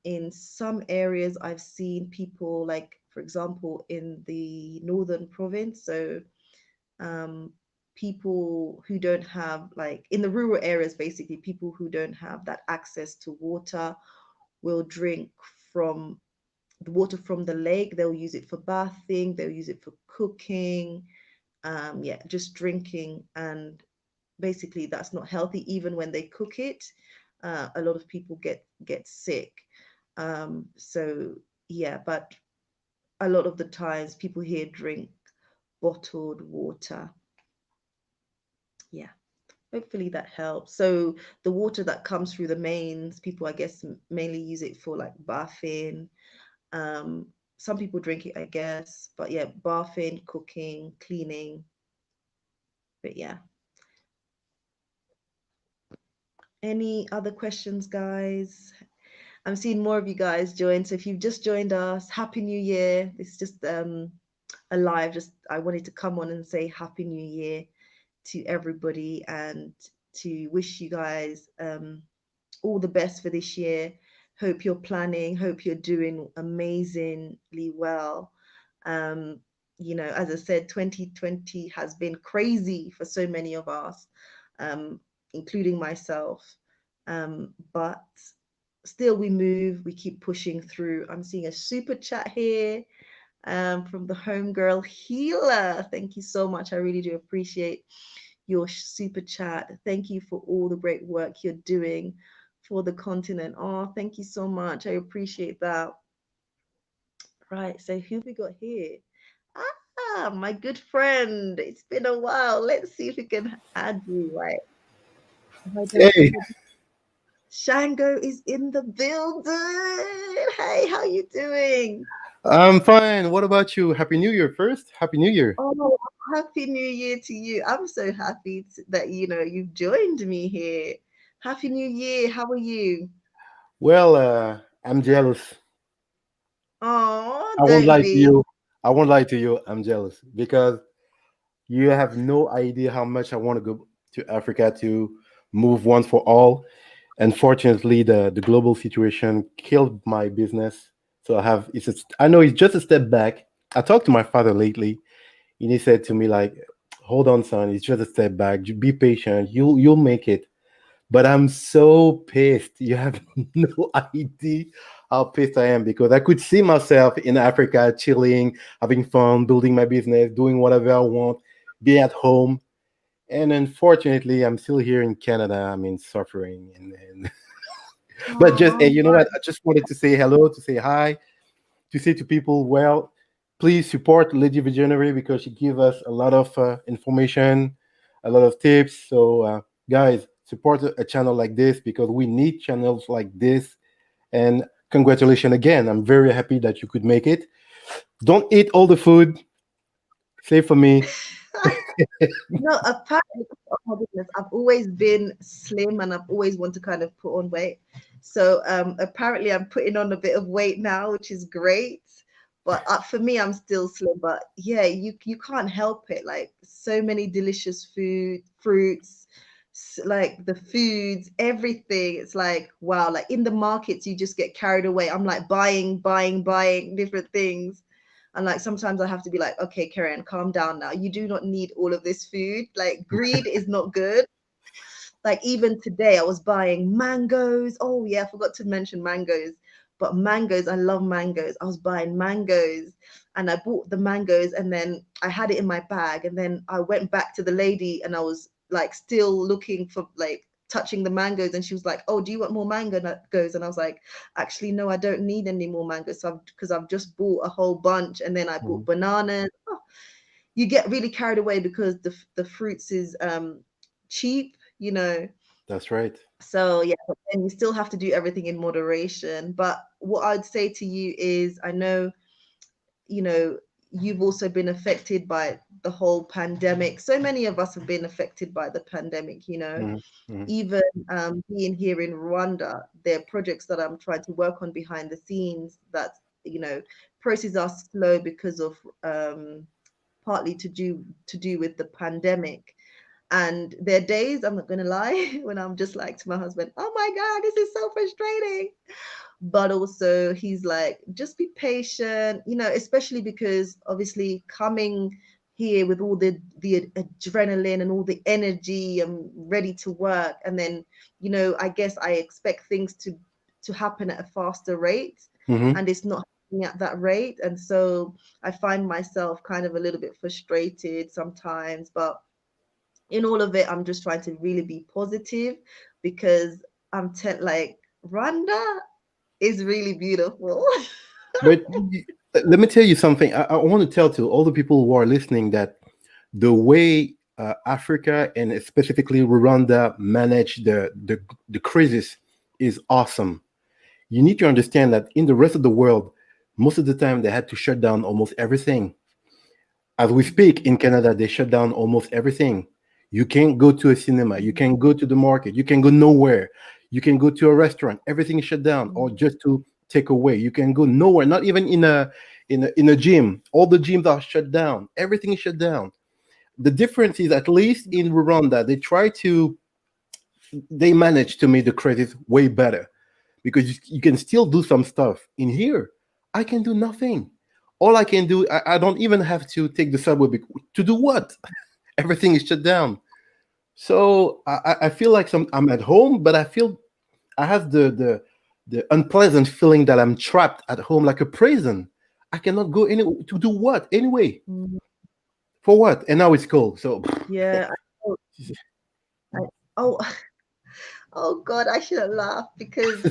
Speaker 1: In some areas, I've seen people, like, for example, in the northern province, so um, people who don't have, like, in the rural areas, basically, people who don't have that access to water will drink from the water from the lake. They'll use it for bathing, they'll use it for cooking, yeah, just drinking. And basically, that's not healthy. Even when they cook it, a lot of people get sick. So yeah, but a lot of the times people here drink bottled water. Yeah, hopefully that helps. So the water that comes through the mains, people I guess mainly use it for like bathing. Um, some people drink it, I guess, but yeah, bathing, cooking, cleaning. But yeah, any other questions, guys? I'm seeing more of you guys join. So if you've just joined us, Happy New Year. It's just a live. Just I wanted to come on and say Happy New Year to everybody and to wish you guys all the best for this year. Hope you're planning, hope you're doing amazingly well. Um, as I said, 2020 has been crazy for so many of us, um, including myself. But still, we move, we keep pushing through. I'm seeing a super chat here from the homegirl healer. Thank you so much. I really do appreciate your super chat. Thank you for all the great work you're doing for the continent. Oh, thank you so much. I appreciate that. Right, so who we got here? Ah, my good friend. It's been a while. Let's see if we can add you. Right. If I don't
Speaker 3: Hey,
Speaker 1: Shango is in the building. Hey, how you doing?
Speaker 3: I'm fine. What about you? Happy New Year first. Happy New Year.
Speaker 1: Oh, happy New Year to you. I'm so happy that you've joined me here. Happy New Year. How are you?
Speaker 3: Well, I'm jealous.
Speaker 1: Oh,
Speaker 3: I won't
Speaker 1: don't
Speaker 3: lie to
Speaker 1: be.
Speaker 3: you. I won't lie to you. I'm jealous because you have no idea how much I want to go to Africa to move once for all. Unfortunately, the global situation killed my business. So I know it's just a step back. I talked to my father lately, and he said to me like, "Hold on, son. It's just a step back. Be patient. You'll make it." But I'm so pissed. You have no idea how pissed I am because I could see myself in Africa chilling, having fun, building my business, doing whatever I want, be at home. And unfortunately, I'm still here in Canada. I mean, suffering. And but just,
Speaker 1: Oh,
Speaker 3: you know what? I just wanted to say hello, to say hi, to say to people, well, please support Lady Visionary because she gives us a lot of information, a lot of tips. So, guys, support a channel like this because we need channels like this. And congratulations again. I'm very happy that you could make it. Don't eat all the food. Save for me.
Speaker 1: no, apparently, oh my goodness, I've always been slim and I've always wanted to kind of put on weight. So apparently I'm putting on a bit of weight now, which is great. But for me, I'm still slim. But yeah, you can't help it. Like so many delicious fruits, like the foods, everything. It's like wow. Like in the markets, you just get carried away. I'm like buying different things. And like sometimes I have to be like, okay, Karen, calm down now. You do not need all of this food. Like greed is not good. Like even today, I was buying mangoes. Oh yeah, I forgot to mention mangoes. But mangoes, I love mangoes. I was buying mangoes and I bought the mangoes and then I had it in my bag. And then I went back to the lady and I was like still looking for like touching the mangoes. And she was like, oh, do you want more mangoes? And I was like, actually, no, I don't need any more mangoes. So because I've just bought a whole bunch and then I bought
Speaker 3: Mhm.
Speaker 1: bananas. Oh, you get really carried away because the fruits is cheap.
Speaker 3: That's right.
Speaker 1: So yeah, but then you still have to do everything in moderation. But what I'd say to you is, I know, you know, you've also been affected by the whole pandemic. So many of us have been affected by the pandemic.
Speaker 3: Hmm. Hmm.
Speaker 1: Even being here in Rwanda, there are projects that I'm trying to work on behind the scenes that, you know, processes are slow because of partly to do with the pandemic. And there are days, I'm not gonna lie, when I'm just like to my husband, oh my God, this is so frustrating. But also he's like, just be patient, especially because obviously coming here with all the adrenaline and all the energy, I'm ready to work. And then, I guess I expect things to happen at a faster rate,
Speaker 3: Hmm.
Speaker 1: and it's not happening at that rate. And so I find myself kind of a little bit frustrated sometimes, but in all of it, I'm just trying to really be positive because like Rwanda is really beautiful.
Speaker 3: But let me tell you something. I want to tell to all the people who are listening that the way Africa and specifically Rwanda manage the crisis is awesome. You need to understand that in the rest of the world, most of the time they had to shut down almost everything. As we speak in Canada, they shut down almost everything. You can't go to a cinema, you can't go to the market, you can go nowhere. You can go to a restaurant, everything is shut down, or just to take away. You can go nowhere, not even in a gym. All the gyms are shut down. Everything is shut down. The difference is at least in Rwanda, they manage to make the credit way better because you can still do some stuff. In here, I can do nothing. All I can do, I don't even have to take the subway to do what? Everything is shut down. So I feel like I'm at home, but I feel I have the unpleasant feeling that I'm trapped at home like a prison. I cannot go any to do what anyway.
Speaker 1: Mm,
Speaker 3: For what? And now it's cold. So
Speaker 1: yeah. I, oh, I, oh, Oh God, I shouldn't laugh because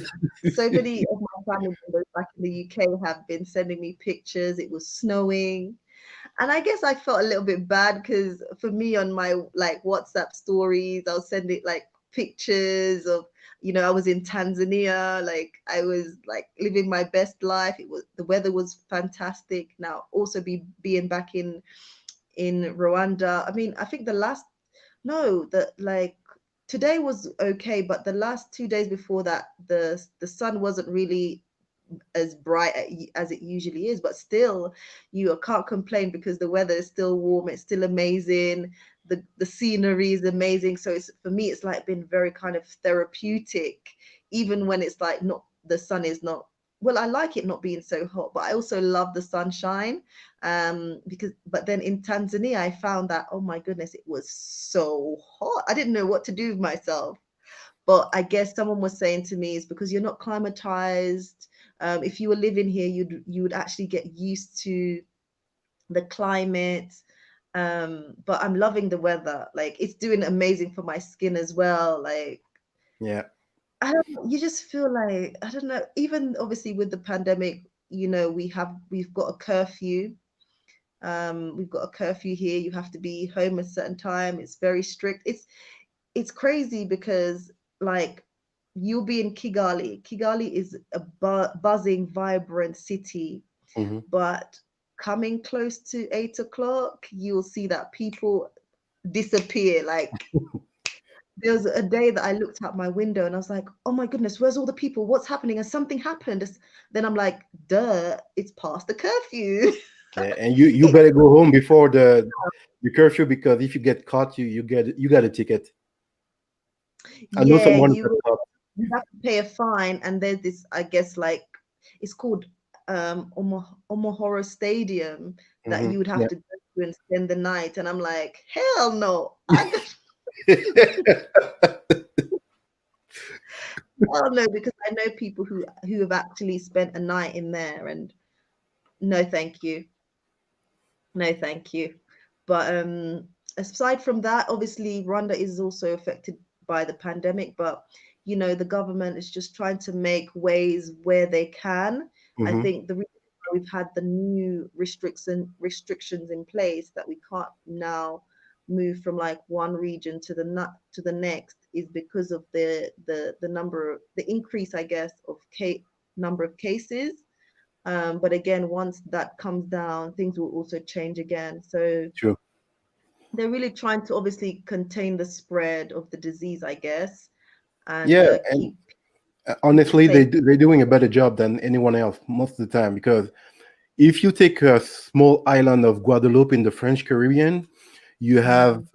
Speaker 1: so many of my family members back in the UK have been sending me pictures. It was snowing. And I guess I felt a little bit bad because for me on my like WhatsApp stories, I was sending like pictures of, I was in Tanzania, like I was like living my best life. It was the weather was fantastic. Now also being back in Rwanda. I mean, I think the last no, the like today was okay, but the last 2 days before that, the sun wasn't really as bright as it usually is, but still you can't complain because the weather is still warm, it's still amazing, the scenery is amazing. So it's for me it's like been very kind of therapeutic, even when it's like not the sun is not well, I like it not being so hot, but I also love the sunshine. Because but then in Tanzania I found that, oh my goodness, it was so hot. I didn't know what to do with myself. But I guess someone was saying to me, it's because you're not climatized. If you were living here, you would actually get used to the climate. But I'm loving the weather. Like it's doing amazing for my skin as well. Like
Speaker 3: Yeah.
Speaker 1: I don't know, you just feel like I don't know. Even obviously with the pandemic, we've got a curfew. We've got a curfew here. You have to be home a certain time. It's very strict. It's crazy because like you'll be in Kigali. Kigali is a buzzing, vibrant city,
Speaker 3: Hmm.
Speaker 1: but coming close to 8 o'clock, you'll see that people disappear. Like there was a day that I looked out my window and I was like, oh my goodness, where's all the people? What's happening? And something happened. Then I'm like, duh, it's past the curfew.
Speaker 3: Yeah, and you
Speaker 1: It,
Speaker 3: better go home before the curfew, because if you get caught, you got a ticket. I know
Speaker 1: yeah,
Speaker 3: someone who
Speaker 1: you
Speaker 3: got caught.
Speaker 1: you have to pay a fine, and there's this, I guess, like it's called Omohoro Stadium that
Speaker 3: Hmm.
Speaker 1: you would have
Speaker 3: Yeah.
Speaker 1: to go to and spend the night. And I'm like, hell no, I got hell no, because I know people who have actually spent a night in there, and no, thank you, no, thank you. But aside from that, obviously Rwanda is also affected by the pandemic, but the government is just trying to make ways where they can. I
Speaker 3: Hmm.
Speaker 1: think the reason why we've had the new restrictions in place that we can't now move from like one region to the next is because of the number of the increase, I guess, of number of cases. But again, once that comes down, things will also change again. So
Speaker 3: True.
Speaker 1: they're really trying to obviously contain the spread of the disease, I guess, and
Speaker 3: Yeah, and
Speaker 1: keep people
Speaker 3: honestly,
Speaker 1: safe.
Speaker 3: they're doing a better job than anyone else most of the time, because if you take a small island of Guadeloupe in the French Caribbean, you have
Speaker 1: Mm,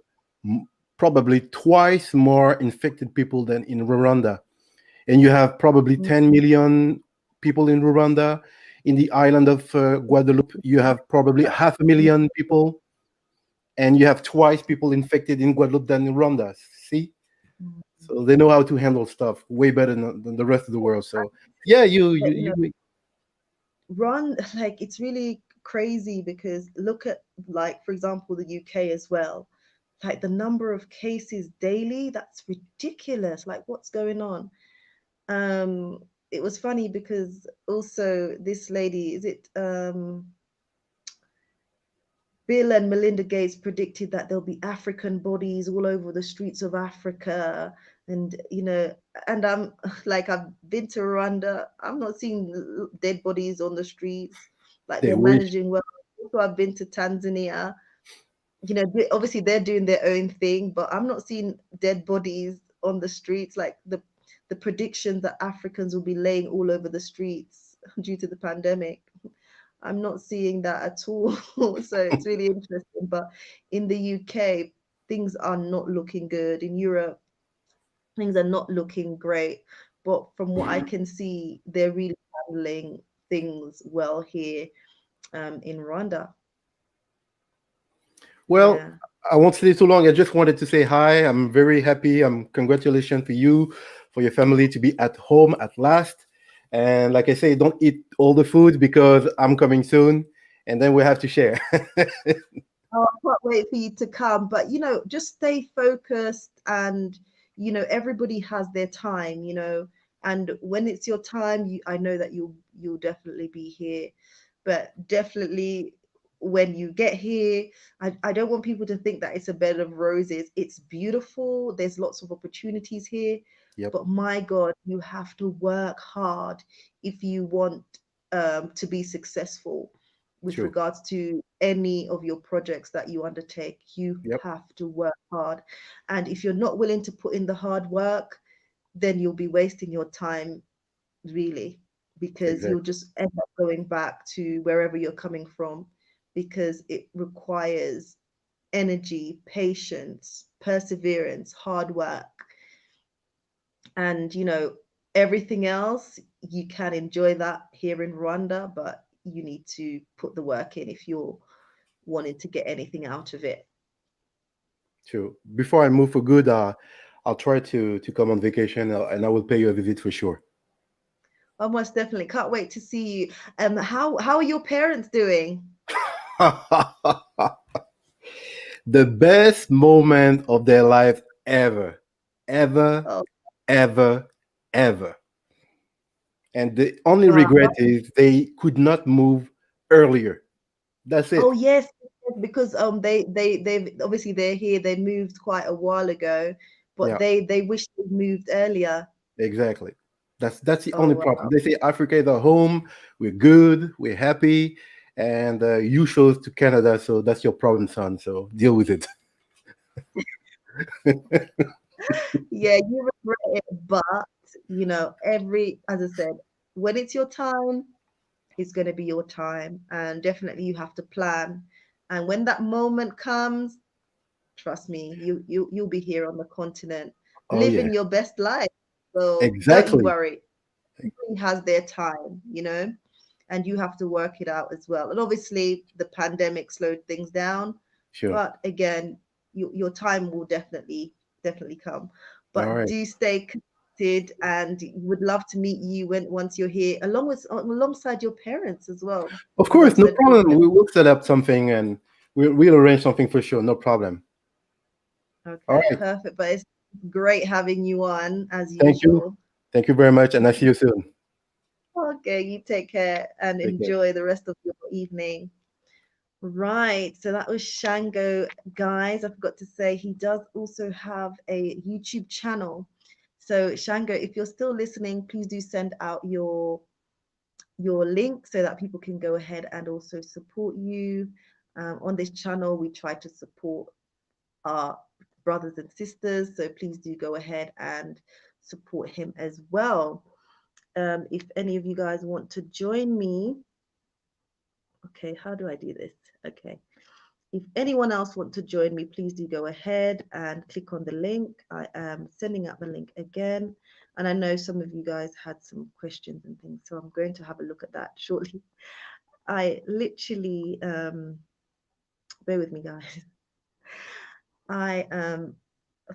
Speaker 3: m- probably twice more infected people than in Rwanda, and you have probably
Speaker 1: mm,
Speaker 3: 10 million people in Rwanda. In the island of Guadeloupe, you have probably half a
Speaker 1: mm,
Speaker 3: million people, and you have twice people infected in Guadeloupe than in Rwanda. See,
Speaker 1: mm.
Speaker 3: so they know how to handle stuff way better than the rest of the world. So yeah, you you
Speaker 1: But
Speaker 3: you
Speaker 1: run like it's really crazy because look at, like, for example, the UK as well. Like the number of cases daily, that's ridiculous. Like what's going on? It was funny because also this lady, is it Bill and Melinda Gates predicted that there'll be African bodies all over the streets of Africa. And, and I'm like, I've been to Rwanda. I'm not seeing dead bodies on the streets. Like
Speaker 3: they
Speaker 1: they're
Speaker 3: wish.
Speaker 1: managing well. Also, I've been to Tanzania. Obviously they're doing their own thing, but I'm not seeing dead bodies on the streets. Like the predictions that Africans will be laying all over the streets due to the pandemic. I'm not seeing that at all. So it's really interesting. But in the UK, things are not looking good. In Europe, things are not looking great. But from what I can see, they're really handling things well here in Rwanda.
Speaker 3: Well,
Speaker 1: Yeah.
Speaker 3: I won't stay too long. I just wanted to say hi. I'm very happy. Congratulations for you, for your family to be at home at last. And like I say, don't eat all the food because I'm coming soon, and then we have to share.
Speaker 1: Oh, I can't wait for you to come. But just stay focused and everybody has their time, and when it's your time, I know that you'll definitely be here. But definitely when you get here, I don't want people to think that it's a bed of roses. It's beautiful. There's lots of opportunities here.
Speaker 3: Yep.
Speaker 1: But my God, you have to work hard if you want to be successful with
Speaker 3: True.
Speaker 1: regards to any of your projects that you undertake. You
Speaker 3: Yep.
Speaker 1: have to work hard. And if you're not willing to put in the hard work, then you'll be wasting your time, really, because you'll
Speaker 3: Exactly.
Speaker 1: just end up going back to wherever you're coming from, because it requires energy, patience, perseverance, hard work, and everything else. You can enjoy that here in Rwanda, but you need to put the work in if you're wanting to get anything out of it.
Speaker 3: True. Before I move for good, I'll try to come on vacation, and I will pay you a visit for sure.
Speaker 1: I most definitely can't wait to see you. How are your parents doing?
Speaker 3: The best moment of their life ever, ever,
Speaker 1: Oh,
Speaker 3: ever, ever. And the only
Speaker 1: wow.
Speaker 3: regret is they could not move earlier. That's
Speaker 1: Oh
Speaker 3: it.
Speaker 1: yes, yes, because they've obviously they're here. They moved quite a while ago, but
Speaker 3: Yeah,
Speaker 1: they wish they moved earlier.
Speaker 3: exactly. That's the
Speaker 1: Oh
Speaker 3: only problem.
Speaker 1: wow.
Speaker 3: They say Africa is a home. We're good. We're happy, and you chose to Canada, so that's your problem, son. So deal with it.
Speaker 1: Yeah, you regret it, but as I said, when it's your time, it's going to be your time, and definitely you have to plan. And when that moment comes, trust me, you'll be here on the continent,
Speaker 3: Oh yeah,
Speaker 1: living your best life. So don't you
Speaker 3: exactly.
Speaker 1: worry. Everybody has their time, and you have to work it out as well. And obviously, the pandemic slowed things down,
Speaker 3: Sure.
Speaker 1: but again, your time will definitely come.
Speaker 3: All
Speaker 1: But
Speaker 3: right.
Speaker 1: do stay connected, and would love to meet you once you're here, alongside your parents as well.
Speaker 3: Of
Speaker 1: As I've
Speaker 3: course, no
Speaker 1: said
Speaker 3: problem.
Speaker 1: before.
Speaker 3: We will set up something, and we'll arrange something for sure. No problem. All
Speaker 1: Okay,
Speaker 3: right.
Speaker 1: perfect. But it's great having you on as
Speaker 3: Thank you.
Speaker 1: usual.
Speaker 3: Thank you very much, and I see you soon.
Speaker 1: Okay, you take care and
Speaker 3: Take care.
Speaker 1: enjoy the rest of your evening. Right, so that was Shango, guys. I forgot to say he does also have a YouTube channel. So Shango, if you're still listening, please do send out your link so that people can go ahead and also support you. On this channel, we try to support our brothers and sisters, so please do go ahead and support him as well. If any of you guys want to join me, okay, how do I do this? Okay. If anyone else want to join me, please do go ahead and click on the link. I am sending out the link again. And I know some of you guys had some questions and things, so I'm going to have a look at that shortly. I literally, bear with me, guys. I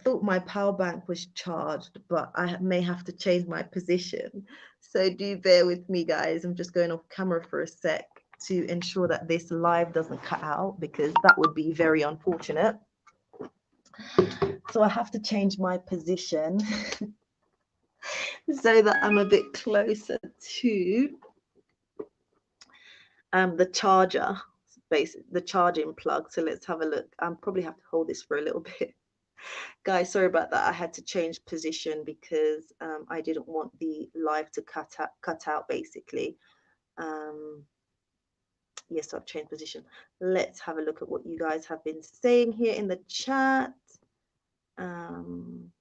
Speaker 1: thought my power bank was charged, but I may have to change my position. So do bear with me, guys. I'm just going off camera for a sec to ensure that this live doesn't cut out, because that would be very unfortunate. So I have to change my position so that I'm a bit closer to the charger, the charging plug. So let's have a look. I'm probably have to hold this for a little bit. Guys, sorry about that. I had to change position because I didn't want the live to cut out basically. Um, yes, I've changed position. Let's have a look at what you guys have been saying here in the chat. Um,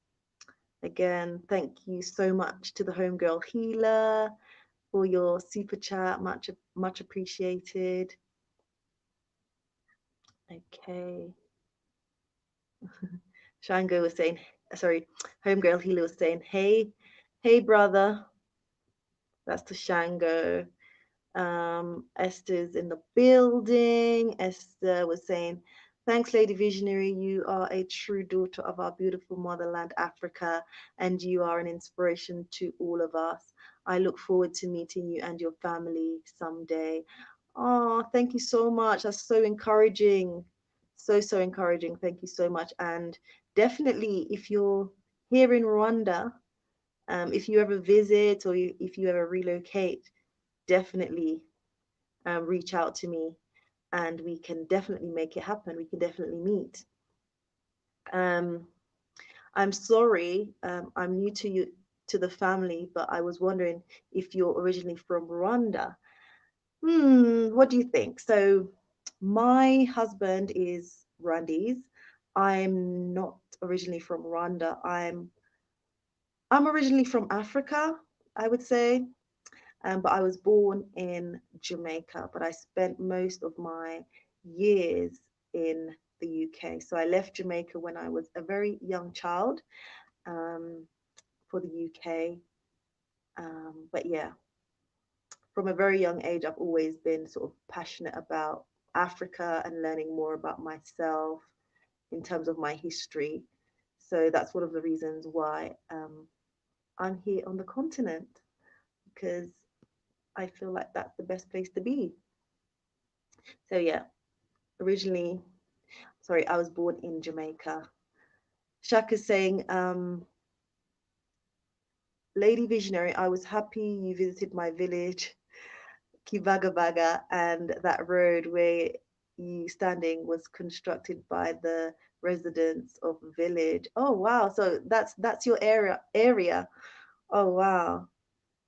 Speaker 1: Again, thank you so much to the Homegirl Healer for your super chat. Much appreciated. Okay. Shango was saying, sorry, Homegirl Healer was saying, hey brother. That's to Shango. Esther's in the building. Esther was saying, thanks, Lady Visionary. You are a true daughter of our beautiful motherland, Africa, and you are an inspiration to all of us. I look forward to meeting you and your family someday. Oh, thank you so much. That's so encouraging. So encouraging. Thank you so much. And definitely, if you're here in Rwanda, if you ever visit or if you ever relocate, definitely reach out to me and we can definitely make it happen. We can definitely meet. Um, I'm sorry, I'm new to you, to the family, but I was wondering if you're originally from Rwanda. What do you think? So, my husband is Rwandese. I'm not originally from Rwanda. I'm originally from Africa, I would say, but I was born in Jamaica. But I spent most of my years in the UK. So I left Jamaica when I was a very young child um, for the UK. But yeah, from a very young age, I've always been sort of passionate about Africa and learning more about myself in terms of my history. So that's one of the reasons why I'm here on the continent because I feel like that's the best place to be. So yeah, originally, sorry, I was born in Jamaica. Shaka's saying, Lady Visionary, I was happy you visited my village, Kibagabaga, and that road where you standing was constructed by the residents of the village. Oh wow, so that's your area. Oh wow.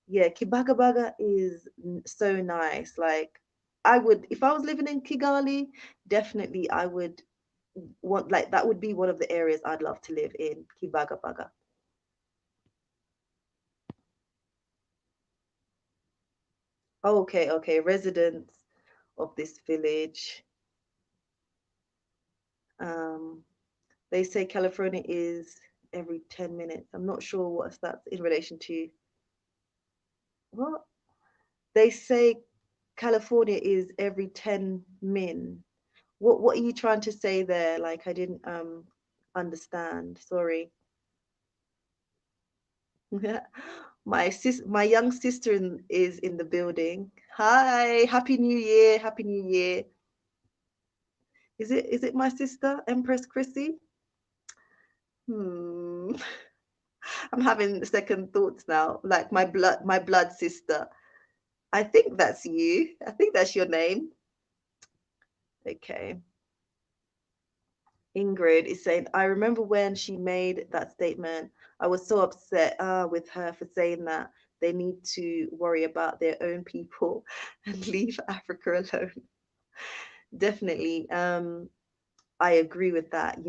Speaker 1: Yeah, Kibagabaga is so nice. Like I would, if I was living in Kigali, definitely I would want, like that would be one of the areas I'd love to live in, Kibagabaga. Oh, okay, okay, residents of this village. Um, they say California is every 10 minutes. I'm not sure what that's in relation to. What? They say California is every 10 min. What are you trying to say there? Like I didn't understand. Sorry. My young sister is in the building. Hi, happy new year. Happy new year. Is it my sister, Empress Chrissy? Hmm. I'm having second thoughts now. Like my blood sister. I think that's you. I think that's your name. Okay. Ingrid is saying, I remember when she made that statement, I was so upset with her for saying that they need to worry about their own people and leave Africa alone. Definitely. I agree with that.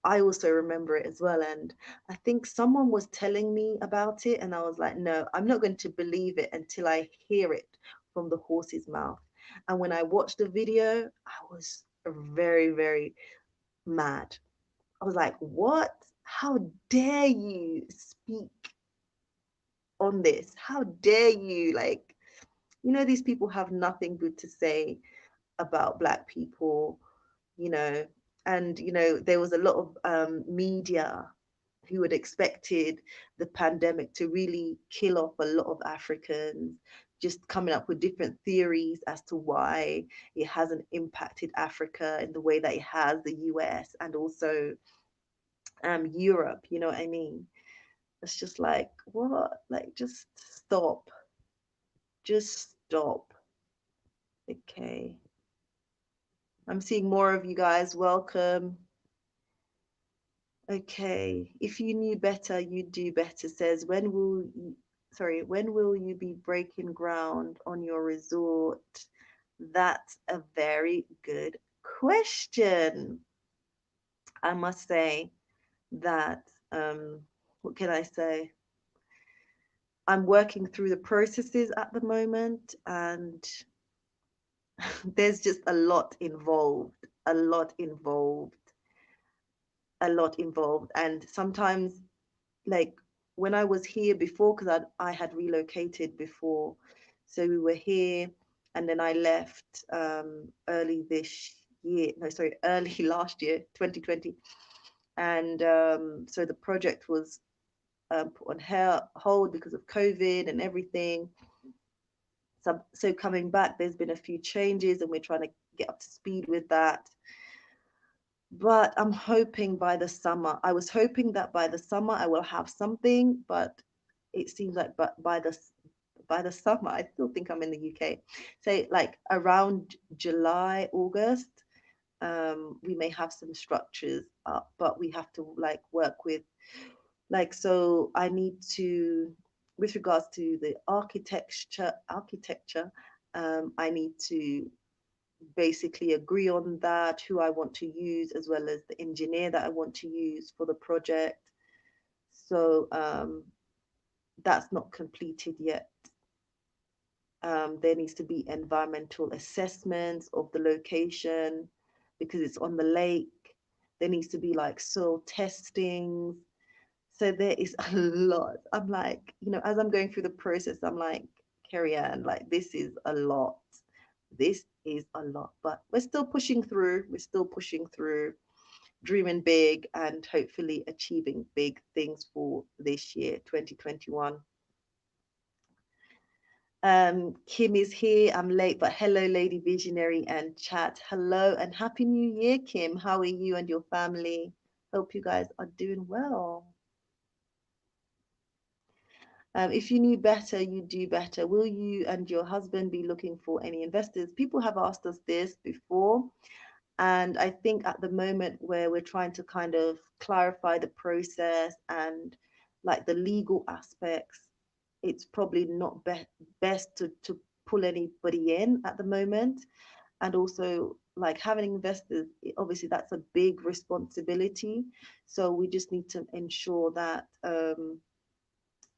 Speaker 1: I also remember it as well. And I think someone was telling me about it, and I was like, no, I'm not going to believe it until I hear it from the horse's mouth. And when I watched the video, I was very, very mad. I was like, what? How dare you speak on this? How dare you? Like, these people have nothing good to say about Black people, you know, and, there was a lot of media who had expected the pandemic to really kill off a lot of Africans, just coming up with different theories as to why it hasn't impacted Africa in the way that it has the US and also Europe, you know what I mean? It's just like, what? Like, just stop. Just stop. Okay. I'm seeing more of you guys. Welcome. Okay. If you knew better, you'd do better, says, when will you be breaking ground on your resort? That's a very good question. I must say that, what can I say? I'm working through the processes at the moment, and there's just a lot involved, a lot involved, a lot involved. And sometimes, like when I was here before, because I had relocated before, so we were here, and then I left early this year. No, sorry, early last year, 2020, and so the project was put on hold because of COVID and everything. So coming back, there's been a few changes, and we're trying to get up to speed with that. But I'm hoping by the summer. I was hoping that by the summer I will have something, but it seems like by the summer, I still think I'm in the UK. Say like around July, August, we may have some structures up, but we have to like work with like, so I need to, with regards to the architecture, I need to basically agree on that, who I want to use, as well as the engineer that I want to use for the project. So that's not completed yet. There needs to be environmental assessments of the location because it's on the lake. There needs to be like soil testings. So there is a lot. I'm like, as I'm going through the process, I'm like, Kerry-Ann, like this is a lot. This is a lot, but we're still pushing through. We're still pushing through, dreaming big and hopefully achieving big things for this year, 2021. Kim is here. I'm late, but hello, Lady Visionary and chat. Hello and Happy New Year, Kim. How are you and your family? Hope you guys are doing well. If you knew better, you'd do better. Will you and your husband be looking for any investors? People have asked us this before. And I think at the moment where we're trying to kind of clarify the process and like the legal aspects, it's probably not best to pull anybody in at the moment. And also, like having investors, obviously that's a big responsibility. So we just need to ensure that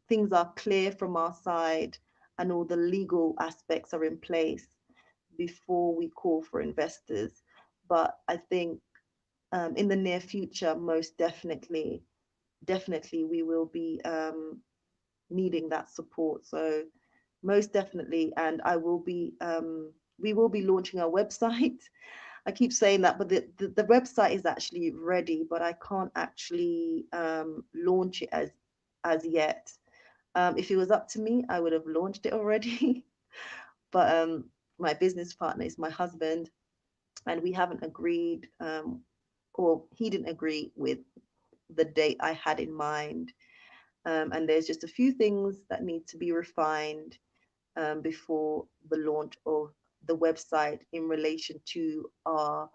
Speaker 1: things are clear from our side and all the legal aspects are in place before we call for investors. But I think in the near future, most definitely we will be needing that support. So most definitely, and we will be launching our website. I keep saying that, but the website is actually ready, but I can't actually launch it as yet. If it was up to me, I would have launched it already. But my business partner is my husband, and we haven't agreed, or he didn't agree with the date I had in mind. And there's just a few things that need to be refined before the launch of the website in relation to our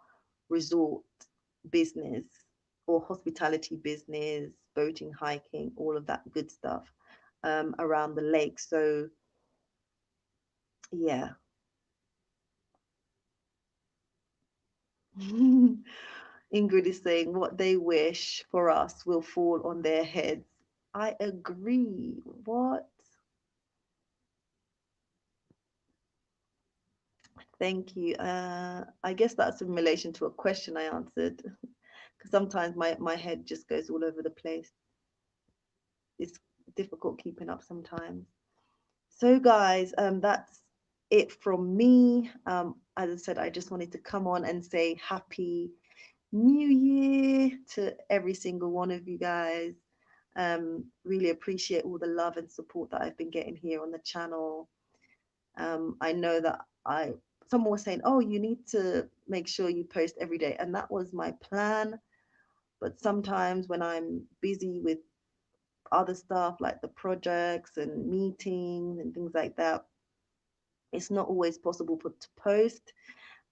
Speaker 1: resort business or hospitality business, boating, hiking, all of that good stuff around the lake. So, yeah. Ingrid is saying what they wish for us will fall on their heads. I agree. What? Thank you. I guess that's in relation to a question I answered because sometimes my head just goes all over the place. It's difficult keeping up sometimes. So guys, that's it from me. As I said, I just wanted to come on and say happy New Year to every single one of you guys. Really appreciate all the love and support that I've been getting here on the channel. I know that someone was saying, oh, you need to make sure you post every day. And that was my plan. But sometimes when I'm busy with other stuff like the projects and meetings and things like that, it's not always possible to post.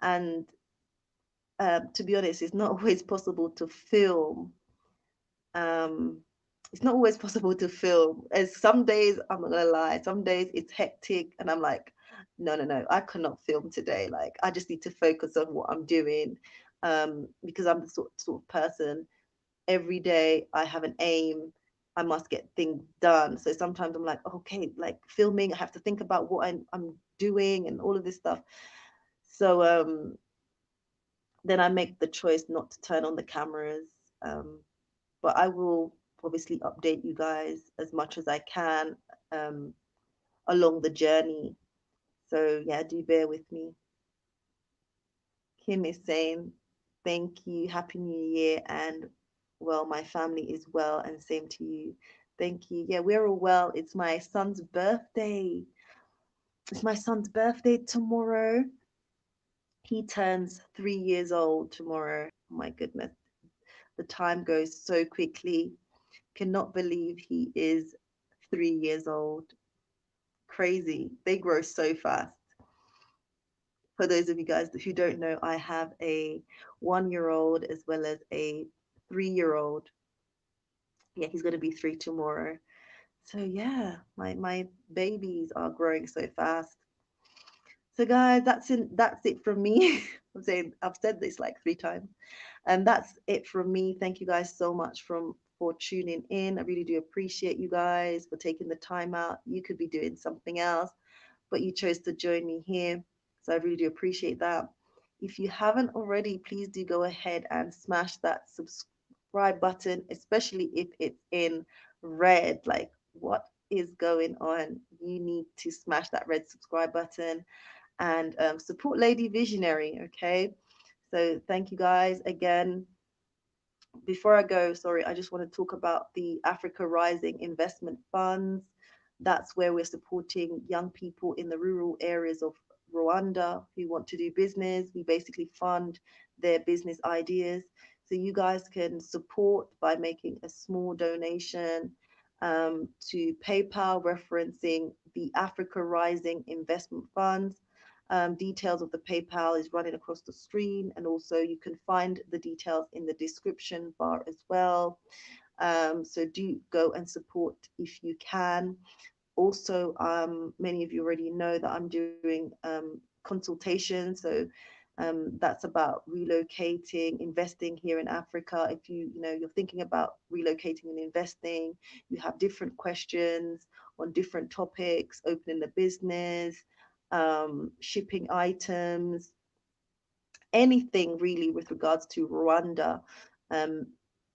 Speaker 1: And to be honest, it's not always possible to film. Um, it's not always possible to film. As some days, I'm not gonna lie, some days it's hectic, and I'm like, no, no, no, I cannot film today. Like, I just need to focus on what I'm doing, because I'm the sort of person. Every day I have an aim. I must get things done. So sometimes I'm like, okay, like filming, I have to think about what I'm doing and all of this stuff. So then I make the choice not to turn on the cameras. Um, but I will obviously update you guys as much as I can um, along the journey. So yeah, do bear with me. Kim is saying, thank you, Happy New Year, and well, my family is well, and same to you. Thank you. Yeah, we're all well. It's my son's birthday. It's my son's birthday tomorrow. He turns 3 years old tomorrow. My goodness, the time goes so quickly. Cannot believe he is 3 years old. Crazy. They grow so fast. For those of you guys who don't know, I have a 1 year old as well as a 3 year old. Yeah, he's going to be three tomorrow. So yeah, my babies are growing so fast. So guys, that's it from me. I've said this like 3 times. And that's it from me. Thank you guys so much for tuning in. I really do appreciate you guys for taking the time out. You could be doing something else, but you chose to join me here. So I really do appreciate that. If you haven't already, please do go ahead and smash that subscribe button, especially if it's in red. Like, what is going on? You need to smash that red subscribe button and support Lady Visionary. Okay. So thank you guys again. Before I go, sorry, I just want to talk about the Africa Rising Investment Funds. That's where we're supporting young people in the rural areas of Rwanda who want to do business. We basically fund their business ideas. So you guys can support by making a small donation to PayPal referencing the Africa Rising Investment Funds. Details of the PayPal is running across the screen, and also you can find the details in the description bar as well. So do go and support if you can. Also, many of you already know that I'm doing consultations. So that's about relocating, investing here in Africa. If you're thinking about relocating and investing, you have different questions on different topics, opening a business, shipping items, anything really with regards to Rwanda. Um,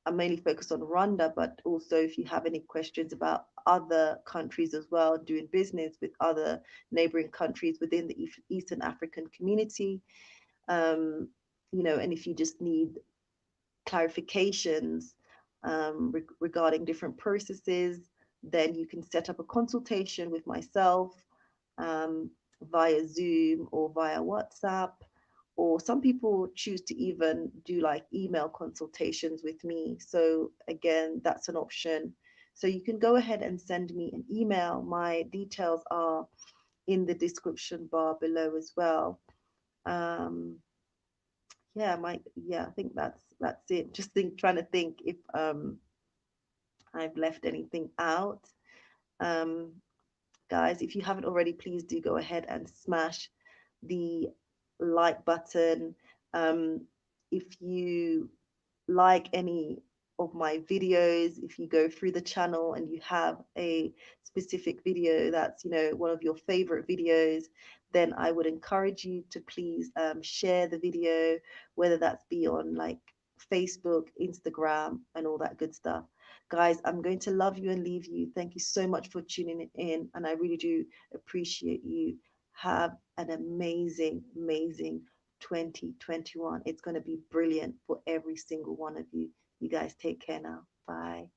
Speaker 1: I'm mainly focused on Rwanda, but also if you have any questions about other countries as well, doing business with other neighboring countries within the Eastern African community, and if you just need clarifications regarding different processes, then you can set up a consultation with myself um, via Zoom or via WhatsApp. Or some people choose to even do like email consultations with me. So, again, that's an option. So, you can go ahead and send me an email. My details are in the description bar below as well. Um, I think that's it. Just trying to think if I've left anything out. Um, Guys, if you haven't already, please do go ahead and smash the like button. Um, if you like any of my videos, if you go through the channel and you have a specific video that's one of your favorite videos, then I would encourage you to please share the video, whether that's be on like Facebook, Instagram, and all that good stuff. Guys, I'm going to love you and leave you. Thank you so much for tuning in, and I really do appreciate you. Have an amazing, amazing 2021. It's going to be brilliant for every single one of you. You guys take care now. Bye.